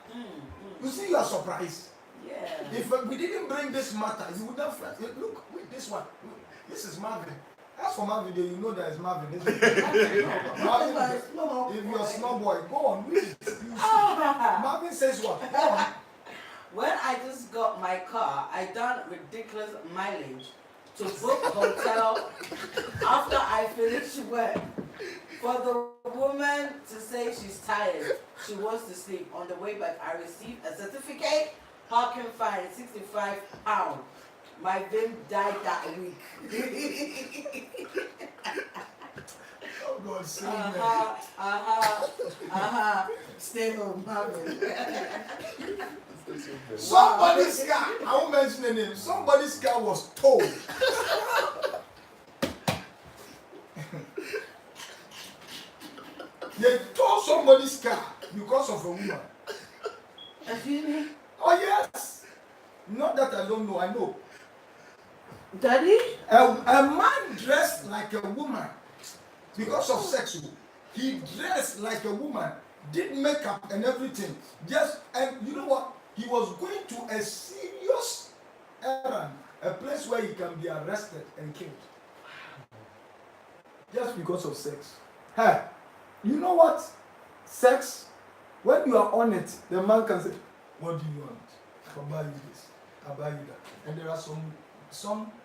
You see, you are surprised. Yeah. If we didn't bring this matter, you would have look with this one. This is Marvin. As for Marvin, you know there is Marvin. Marvin, if you're a small boy, go on. Read it. Marvin says what? Go on. When I just got my car, I done ridiculous mileage to book hotel after I finished work. For the woman to say she's tired, she wants to sleep. On the way back, I received a certificate, parking fine, £65. My VIM died that week. Oh God, save me. Stay home, Marvin. Somebody's car, I won't mention the name, somebody's car was towed. They towed somebody's car because of a woman. Excuse me? Oh yes. Not that I don't know, I know. Daddy? A man dressed like a woman because of sex. He dressed like a woman, did makeup and everything. And you know what? He was going to a serious errand, a place where he can be arrested and killed. Just because of sex. Hey, you know what? Sex, when you are on it, the man can say, what do you want? I'll buy you this, I'll buy you that. And there are some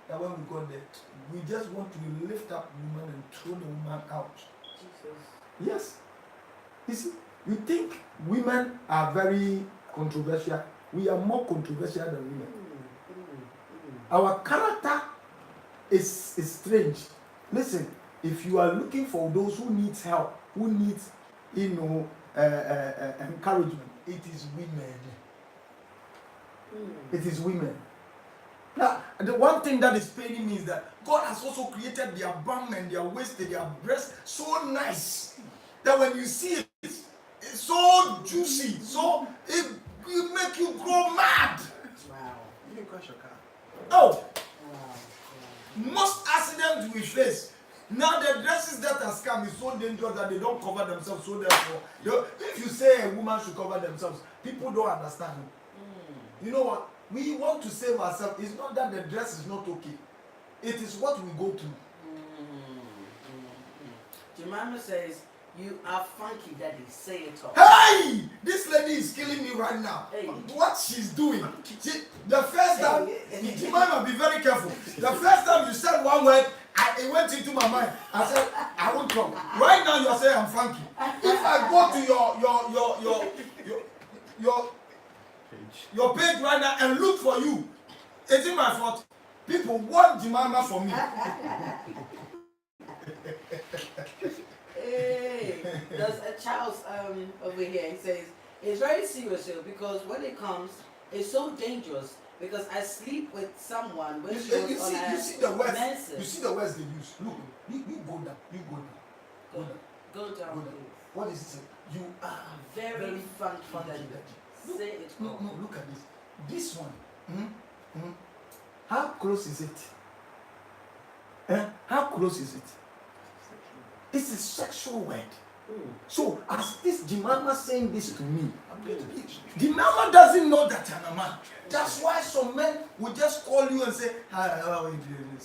that when we go there, we just want to lift up the woman and throw the woman out. Jesus. Yes. You see, you think women are very controversial. We are more controversial than women. Our character is strange. Listen, if you are looking for those who needs help, who needs, encouragement, it is women. It is women. Now, the one thing that is paining me is that God has also created their bum and their waist and their breast so nice that when you see it, it's so juicy, so it will make you go mad. Wow. You didn't crash your car. Oh, most accidents we face. Now the dresses that has come is so dangerous that they don't cover themselves. So therefore, if you say a woman should cover themselves, people don't understand. You know what? We want to save ourselves. It's not that the dress is not okay. It is what we go through. Jemima says, "You are funky, Daddy. Say it all." Hey! This lady is killing me right now. Hey. What she's doing. The first time, Jemima, be very careful. The first time you said one word, it went into my mind. I said, I won't come. Right now you are saying I'm funky. If I go to your page right now and look for you, is it my fault? People want Jemima for me. Hey, there's a Charles over here. He says it's very serious here because when it comes, it's so dangerous because I sleep with someone when she was on her you see the words. menses. You see the words they use. Look, you go down. You go down. Go down, Go down. please. What is it say? You are Very funky, funky. Daddy. Look, Say it all. no, look at this. This one. How close is it? How close is it? It's a sexual word. So as this Jemima saying this to me, Jemima doesn't know that I'm a man. That's why some men will just call you and say, "Hi, how are you doing?"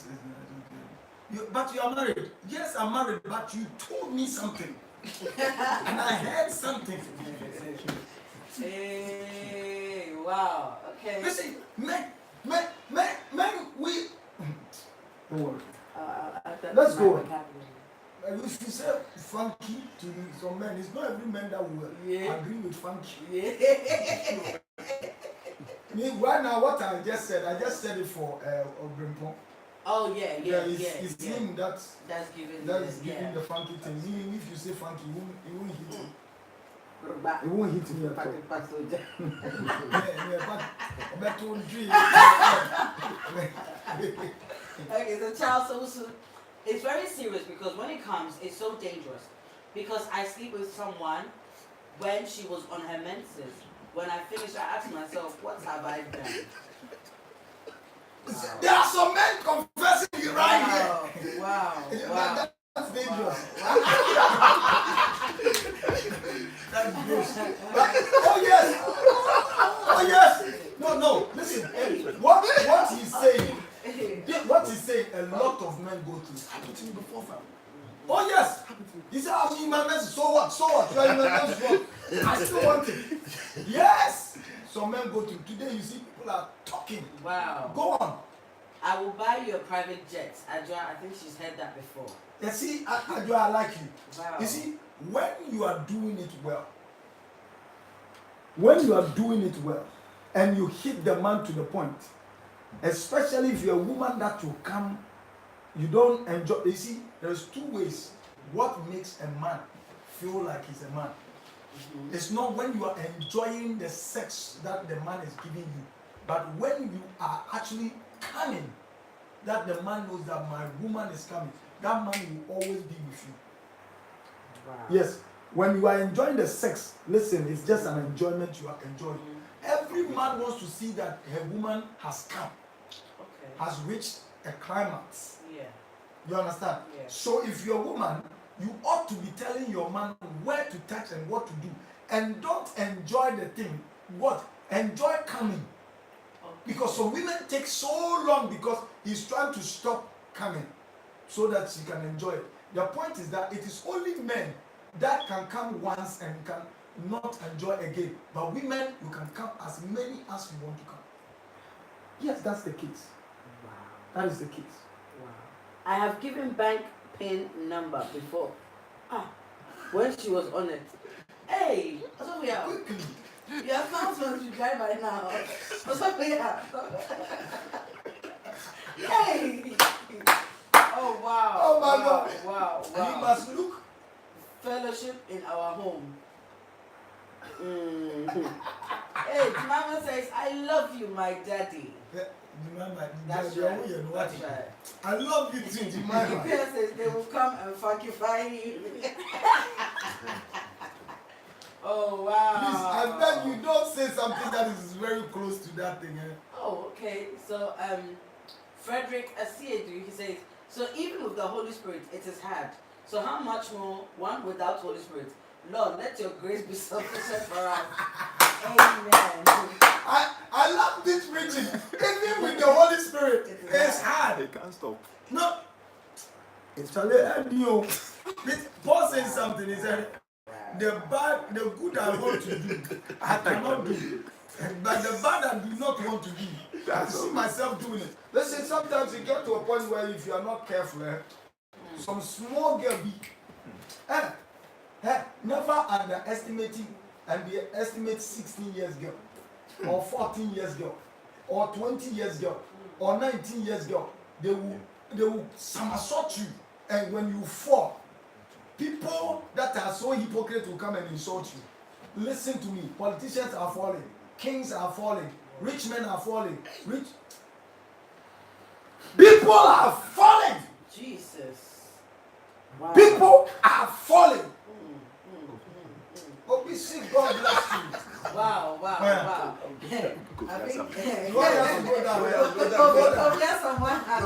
But you are married. Yes, I'm married, but you told me something. And I heard something. Hey, wow. Okay. Listen, men, we. Don't worry. Let's go. If you say funky to some men, it's not every man that will agree with funky. Yeah. Me, right now, what I just said it for Obrimpon. Oh yeah. It's him that's giving giving the funky thing. Meaning, if you say funky, it won't hit him. It won't hit me at all. Okay, so Charles, so it's very serious because when it comes, it's so dangerous. Because I sleep with someone when she was on her menses. When I finish, I ask myself, what have I done? Wow. There are some men confessing you right here. Wow. That's dangerous. That's gross. Oh yes. No. Listen. What he's saying. What he's saying. A lot of men go through. It happened to me before, fam. Oh yes. He said, "I'm in my mess. So what? You are in my mess. What? I still want it." Yes. Some men go through. Today you see people are talking. Wow. Go on. I will buy you a private jet. Adjoa, I think she's heard that before. You see, Adjoa, I like you. Wow. You see, when you are doing it well, and you hit the man to the point, especially if you're a woman that will come, you don't enjoy. You see, there's two ways. What makes a man feel like he's a man? It's not when you are enjoying the sex that the man is giving you, but when you are actually coming, that the man knows that my woman is coming. That man will always be with you. Wow. Yes, when you are enjoying the sex, listen, it's just an enjoyment you are enjoying. Every man wants to see that her woman has come, has reached a climax. Yeah. You understand? Yeah. So if you're a woman, you ought to be telling your man where to touch and what to do. And don't enjoy the thing. What? Enjoy coming. Because some women take so long because he's trying to stop coming so that she can enjoy it. The point is that it is only men that can come once and can not enjoy again. But women, you can come as many as you want to come. Yes, that's the case. Wow. That is the case. Wow. I have given bank PIN number before. When she was on it. Hey, that's what we are. Quickly. Your account must be dry by now. That's what we are. Hey. Oh wow. Oh my God. Wow. And you must look. Fellowship in our home. Hey, Mama says, I love you, my daddy. That's right. I love you too, Jemima. Pierre says they will come and funkify you. Oh wow. Please, I beg you, don't say something that is very close to that thing. Oh Oh, okay. So, Frederick Asiedu, he says, so even with the Holy Spirit, it is hard. So how much more one without Holy Spirit? Lord, let your grace be sufficient for us. Amen. I love this preaching. Even with the Holy Spirit, it's hard. They can't stop. No. It's a little, Paul says something. He said, the good I want to do, I cannot do. But the bad I do not want to do, I see myself doing it. Listen, sometimes you get to a point where if you are not careful, some small girl never underestimating and they estimate 16 years girl, or 14 years girl, or 20 years girl, or 19 years girl. They will somersault you, and when you fall, people that are so hypocrite will come and insult you. Listen to me. Politicians are falling. Kings are falling. Rich men are falling. People are falling. Jesus. Wow. People are falling. Obviously, God bless you. Wow. I think someone has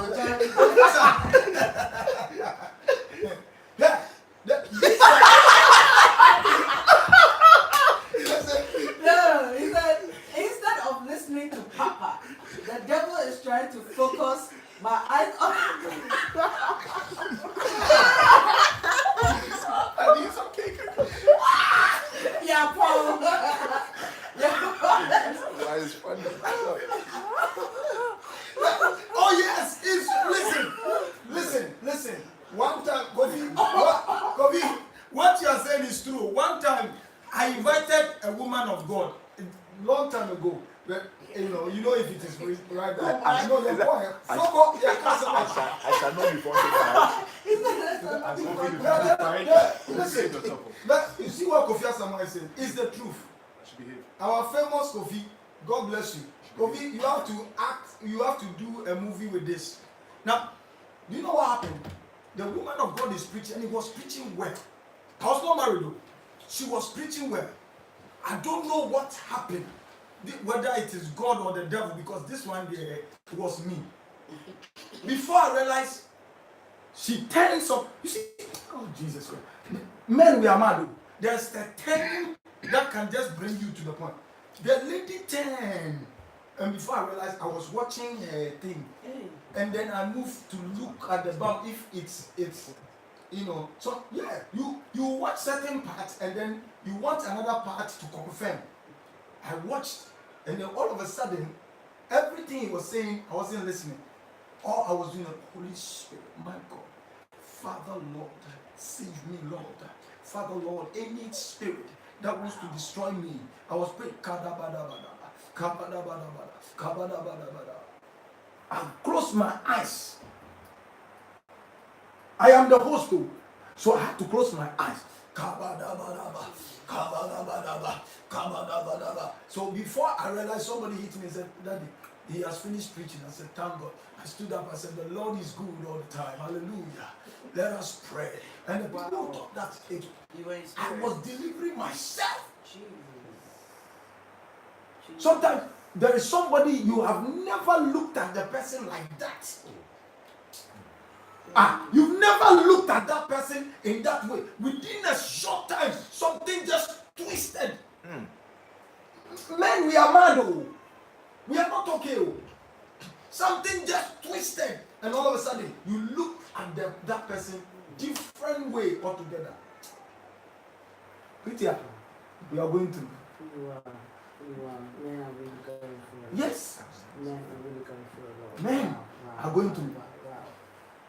No, he said, instead of listening to Papa, the devil is trying to focus my eyes on I need some cake. Yeah, Paul. Why is funny? Oh yes, listen. One time, Kofi, what you are saying is true. One time, I invited a woman of God, long time ago. You know if it is right there. I know your boy. I shall know before Listen, you see what Kofi Asamoah is saying? It's the truth. Our famous Kofi, God bless you. Kofi, you have to act, you have to do a movie with this. Now, do you know what happened? The woman of God is preaching, and he was preaching well. I was not married though. She was preaching well. I don't know what happened, whether it is God or the devil, because this one there was me. Before I realized, she turns up. You see, oh Jesus Christ. Men, we are mad. There's a turn that can just bring you to the point. The lady turned. And before I realized, I was watching a thing. And then I moved to look at the back if it's so yeah, you watch certain parts and then you want another part to confirm. I watched, and then all of a sudden, everything he was saying, I wasn't listening. All I was doing, Holy Spirit, my God, Father Lord, save me, Lord. Father Lord, any spirit that wants to destroy me, I was praying, I closed my eyes. I am the host too, so I had to close my eyes. So before I realized, somebody hit me and said, Daddy, he has finished preaching. I said, thank God. I stood up, I said, the Lord is good all the time. Hallelujah. Let us pray. And the people thought that I was delivering myself. Sometimes there is somebody you have never looked at the person like that. You've never looked at that person in that way. Within a short time, something just twisted. Men, we are mad. We are not okay. Something just twisted. And all of a sudden, you look at that person different way altogether. Peter, we are going through. Men are really going through. Yes. Men are really going through a lot. Men are going through.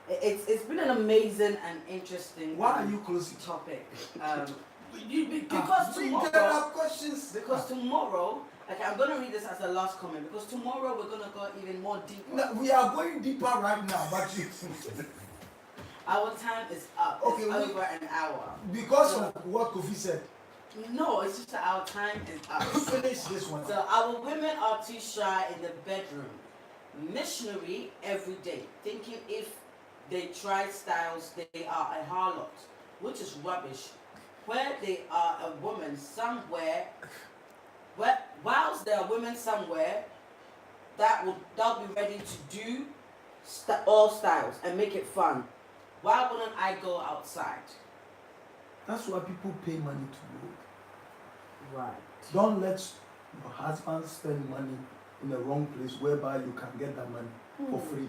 It's been an amazing and interesting. Why are you closing topic? Because tomorrow, there are questions. Because tomorrow, okay, I'm going to read this as the last comment. Because tomorrow we're going to go even more deeper. No, we are going deeper right now, but our time is up. Okay, it's over an hour. Because of what Kofi said. No, it's just that our time is up. Finish this one. So our women are too shy in the bedroom. Missionary every day, thinking if they try styles, they are a harlot, which is rubbish. Where they are a woman somewhere, whilst there are women somewhere that'll be ready to do all styles and make it fun. Why wouldn't I go outside? That's why people pay money to work. Right. Don't let your husband spend money in the wrong place whereby you can get that money for free.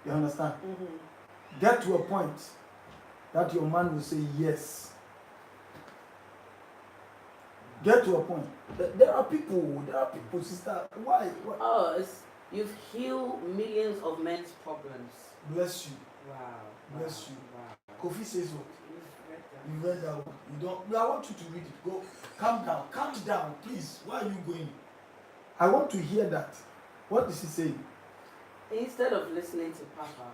You understand? Get to a point that your man will say yes. Get to a point. There are people, sister. Why? Oh, you've healed millions of men's problems. Bless you. Wow. Bless you. Wow. Kofi says what? You've read that. You read that one. You don't. I want you to read it. Go. Calm down, please. Why are you going? I want to hear that. What is he saying? Instead of listening to Papa,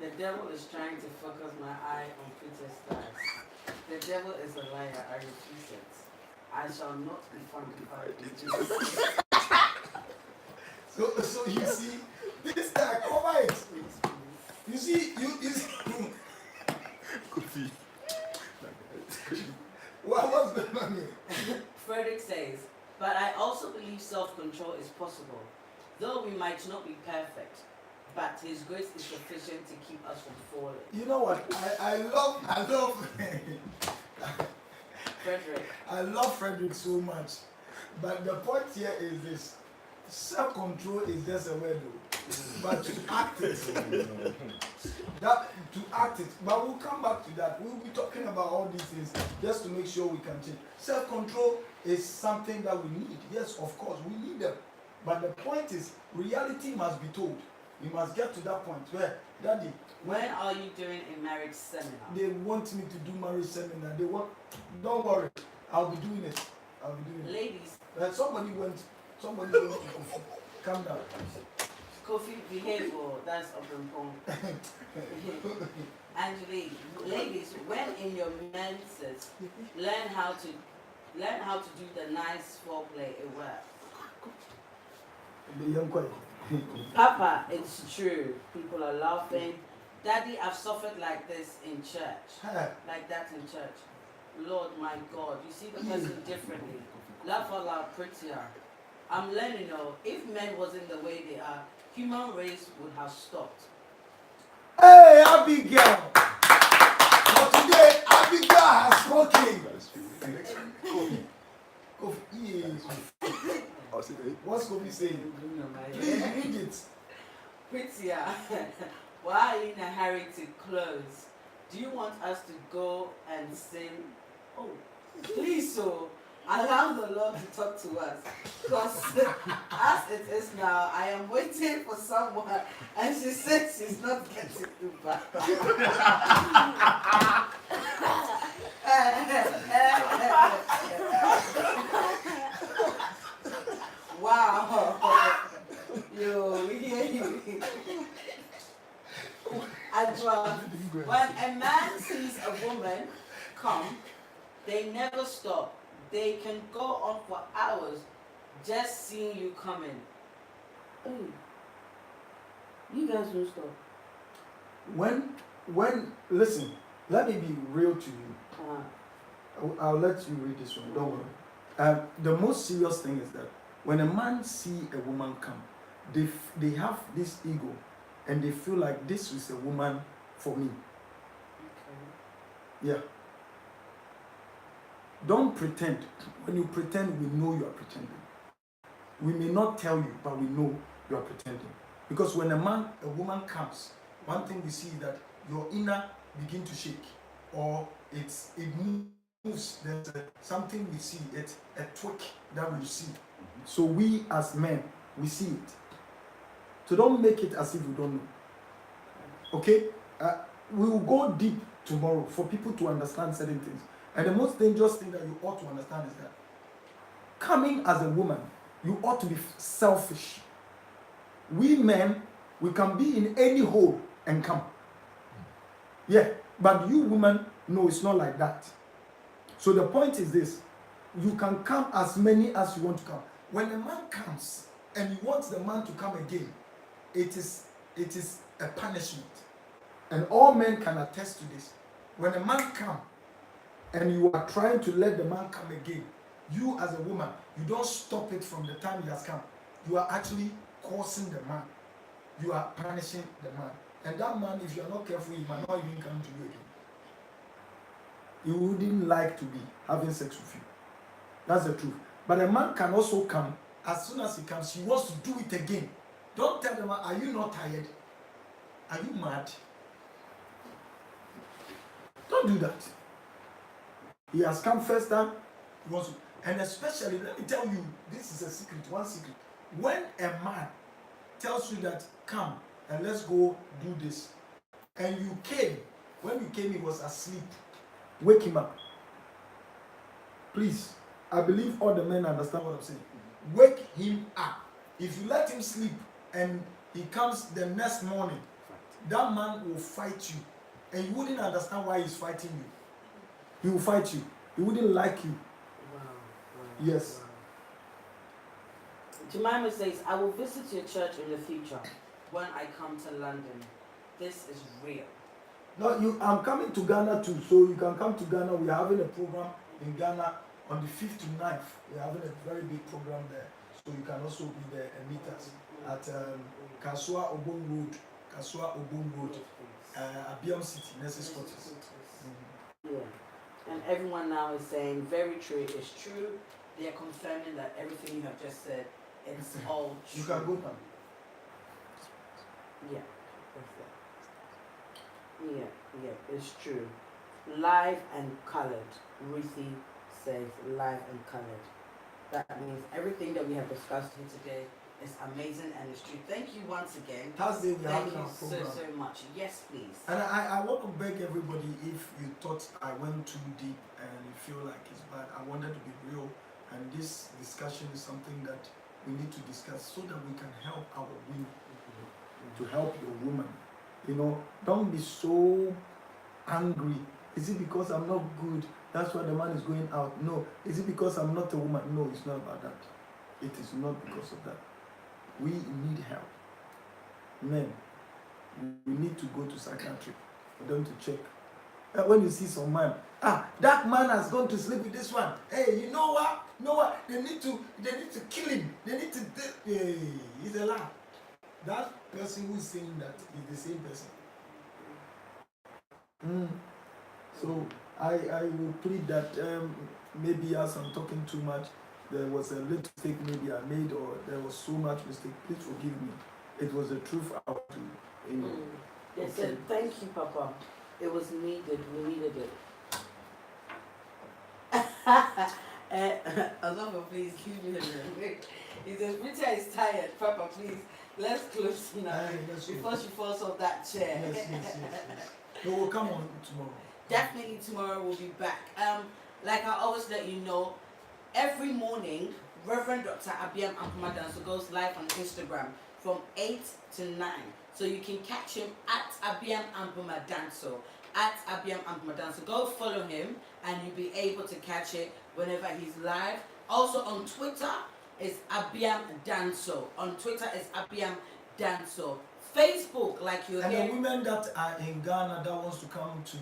the devil is trying to focus my eye on Peter's stars. The devil is a liar. I refuse it. I shall not be funkified in Jesus. So you see, this time, cover it. You see, you see. Kofi. What's going on here? Frederick says, but I also believe self-control is possible, though we might not be perfect, but His grace is sufficient to keep us from falling. You know what? I love Frederick. I love Frederick so much. But the point here is this. Self-control is just a word though. But to act it. But we'll come back to that. We'll be talking about all these things just to make sure we can change. Self-control is something that we need. Yes, of course, we need them. But the point is, reality must be told. We must get to that point where, Daddy, When are you doing a marriage seminar? they want me to do marriage seminar. Don't worry, I'll be doing it. Ladies, Somebody went to calm down. Kofi, behave, or that's Abbeam. Angelique, ladies, when in your menses, learn how to do the nice foreplay. It works. Be young quiet. Papa, it's true. People are laughing. Daddy, I've suffered like this in church. Like that in church. Lord, my God, you see the person differently. Laugh out loud, prettier. I'm learning, if men wasn't the way they are, human race would have stopped. Hey, Abigail! For today, Abigail has spoken. What's Kofi saying? Please read it. Prettier. Why are you in a hurry to close? Do you want us to go and sing? Oh, please, allow the Lord to talk to us. Because as it is now, I am waiting for someone, and she says she's not getting Uber. Wow. Yo, we hear you. Adwa, when a man sees a woman come, they never stop. They can go on for hours just seeing you coming. Hey, you guys don't stop. Listen, let me be real to you. I'll let you read this one, don't worry. The most serious thing is that when a man see a woman come, they have this ego and they feel like this is a woman for me. Okay. Yeah. Don't pretend. When you pretend, we know you are pretending. We may not tell you, but we know you are pretending. Because when a woman comes, one thing we see is that your inner begin to shake, or it moves. There's something we see. It's a tweak that we see. So we as men, we see it. So don't make it as if you don't know. Okay? We will go deep tomorrow for people to understand certain things. And the most dangerous thing that you ought to understand is that coming as a woman, you ought to be selfish. We men, we can be in any hole and come. Yeah, but you women, no, it's not like that. So the point is this: you can come as many as you want to come. When a man comes and you want the man to come again, it is a punishment. And all men can attest to this. When a man comes and you are trying to let the man come again, you as a woman, you don't stop it from the time he has come. you are actually causing the man. You are punishing the man. And that man, if you are not careful, he might not even come to you again. He wouldn't like to be having sex with you. That's the truth. But a man can also come, as soon as he comes, he wants to do it again. Don't tell the man, are you not tired? Are you mad? Don't do that. He has come first time, he wants to. And especially, let me tell you, this is a secret, one secret. When a man tells you that, come and let's go do this, and you came, when you came, he was asleep, wake him up. Please, I believe all the men understand what I'm saying. Wake him up. If you let him sleep and he comes the next morning, that man will fight you. And you wouldn't understand why he's fighting you. He will fight you. He wouldn't like you. Wow. Yes. Wow. Jemima says, I will visit your church in the future when I come to London. This is real. No, I'm coming to Ghana too, so you can come to Ghana. We are having a program in Ghana on the 5th to 9th. We are having a very big program there. So you can also be there and meet us at Kasua Obon Road. Kasua Obon Road. Abbeam City, Nurses Quarters. Yeah. And everyone now is saying, very true, it's true. They are confirming that everything you have just said, it's all true. You can go now. Yeah. Yeah, it's true. Live and colored. Ruthie says live and colored. That means everything that we have discussed here today is amazing and it's true. Thank you once again. Thursday we have Thank our you program. so much. Yes, please. And I want to beg everybody, if you thought I went too deep and you feel like it's bad, I wanted to be real. And this discussion is something that we need to discuss so that we can help our women, to help your woman. You know, don't be so angry. Is it because I'm not good? That's why the man is going out. No. Is it because I'm not a woman? No, it's not about that. It is not because of that. We need help. Men, we need to go to psychiatry for them to check. And when you see some man, that man has gone to sleep with this one. Hey, you know what? They need to kill him. They need to. Hey, he's a lie. That person who's saying that is the same person. So I will plead that maybe as I'm talking too much, there was a little mistake maybe I made, or there was so much mistake. Please forgive me. It was the truth I want to, you know. They said, thank you, Papa. It was needed. We needed it. Azongo, please give me a minute. He says, Rita is tired. Papa, please, let's close now before she falls off that chair. Yes. No, we'll come on tomorrow. Definitely tomorrow we'll be back. Like I always let you know, every morning, Reverend Dr. Abbeam Ampamadanso goes live on Instagram from 8 to 9. So you can catch him at Abbeam Ampamadanso. At Abbeam Ampamadanso. Go follow him and you'll be able to catch it whenever he's live. Also on Twitter is Abbeam Danso. On Twitter is Abbeam Danso. Facebook, like you're and here. the women that are in Ghana that wants to come to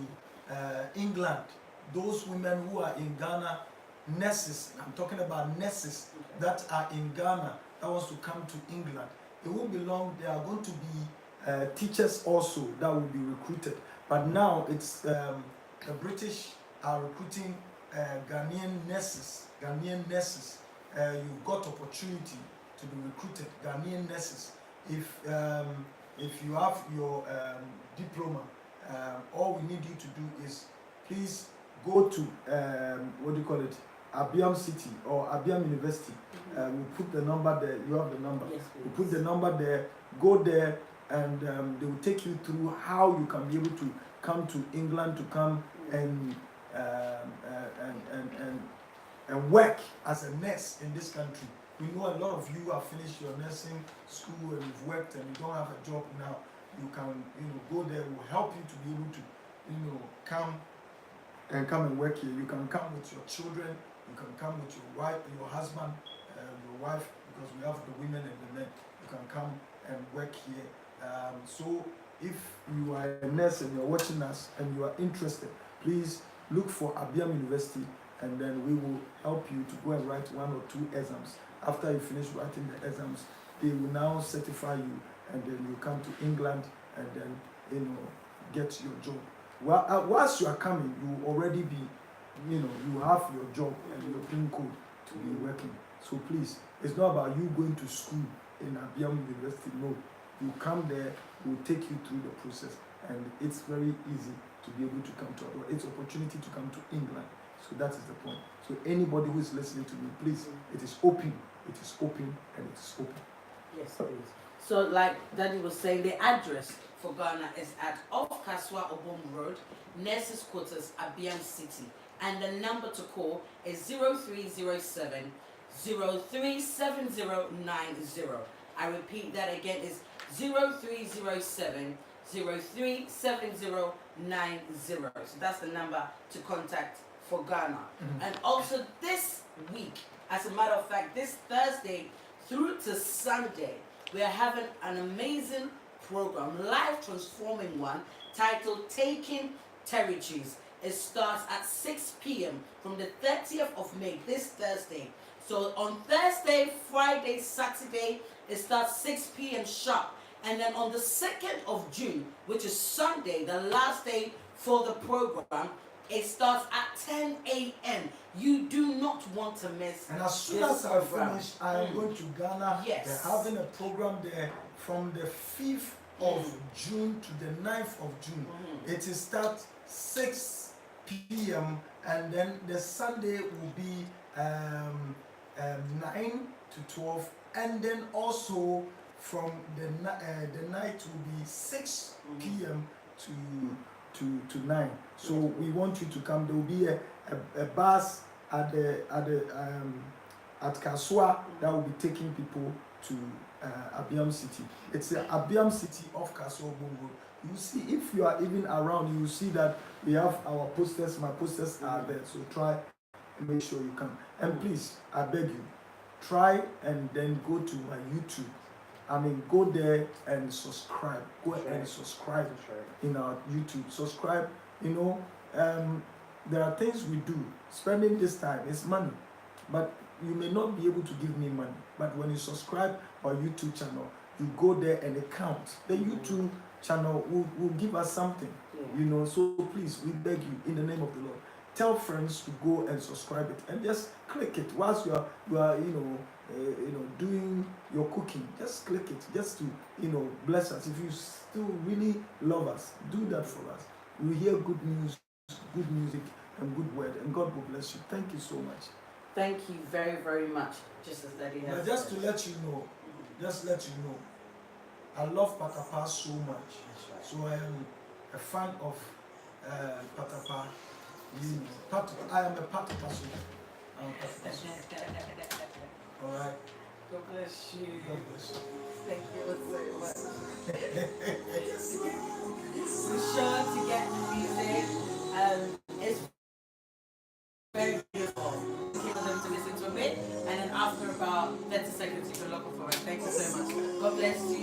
England, those women who are in Ghana, nurses, I'm talking about nurses that are in Ghana that wants to come to England. It won't be long. There are going to be teachers also that will be recruited. But now it's the British are recruiting Ghanaian nurses. You've got opportunity to be recruited, Ghanaian nurses. If you have your diploma, all we need you to do is please go to Abbeam City or Abbeam University. We'll put the number there. You have the number. Yes, we'll put the number there. Go there, and they will take you through how you can be able to come to England to come and work as a nurse in this country. We know a lot of you have finished your nursing school and you've worked and you don't have a job now. You can, go there. We'll help you to be able to, come and work here. You can come with your children. You can come with your wife, your husband, your wife, because we have the women and the men. You can come and work here. So if you are a nurse and you're watching us and you are interested, please look for Abbeam University and then we will help you to go and write 1 or 2 exams. After you finish writing the exams, they will now certify you, and then you come to England and then get your job. Whilst you are coming, you will already be, you have your job and your PIN code to be working. So please, it's not about you going to school in Abbeam University. No, you come there, we'll take you through the process, and it's very easy to be able to come to Abroad. It's opportunity to come to England. So that is the point. So anybody who is listening to me, please, it is open. It is open, and it is open. Yes, please. So like Daddy was saying, the address for Ghana is at off Kaswa Obom Road, Nurses Quarters, Abbeam City. And the number to call is 0307 037090. I repeat that again, is 0307 037090. So that's the number to contact for Ghana. And also this week, as a matter of fact, this Thursday through to Sunday, we are having an amazing program, life transforming one, titled Taking Territories. It starts at 6 p.m. from the 30th of May, this Thursday. So on Thursday, Friday, Saturday, it starts 6 p.m. sharp. And then on the 2nd of June, which is Sunday, the last day for the program, it starts at 10 a.m. You do not want to miss. And as soon as I finish, I am going to Ghana. Yes. They're having a program there from the 5th of June to the 9th of June. It will start 6 p.m. and then the Sunday will be 9 to 12, and then also from the night will be 6 p.m. to 9. So we want you to come. There will be a bus at Kaswa that will be taking people to Abbeam City. It's Abbeam City off Kaswa Bongo. You see, if you are even around, you will see that we have our posters. My posters are there. So try and make sure you come. And please, I beg you, try and then go to my YouTube. Go there and subscribe. Go and subscribe in our YouTube. Subscribe. There are things we do. Spending this time is money, but you may not be able to give me money. But when you subscribe our YouTube channel, you go there and it counts. The YouTube channel will give us something. So please, we beg you in the name of the Lord, tell friends to go and subscribe it and just click it whilst you are doing your cooking. Just click it, just to bless us. If you still really love us, do that for us. We hear good news, good music, and good word, and God will bless you. Thank you so much. Thank you very, very much. Just as Daddy has. But just to let you know, I love Patapa so much. So I am a fan of Patapa. I am a Patapa soldier. All right. God bless you. God bless you. Thank you so much. Be sure to get the music. It's very beautiful. Give them to listen to a bit, and then after about 30 seconds, you can look for it. Thank you so much. God bless you.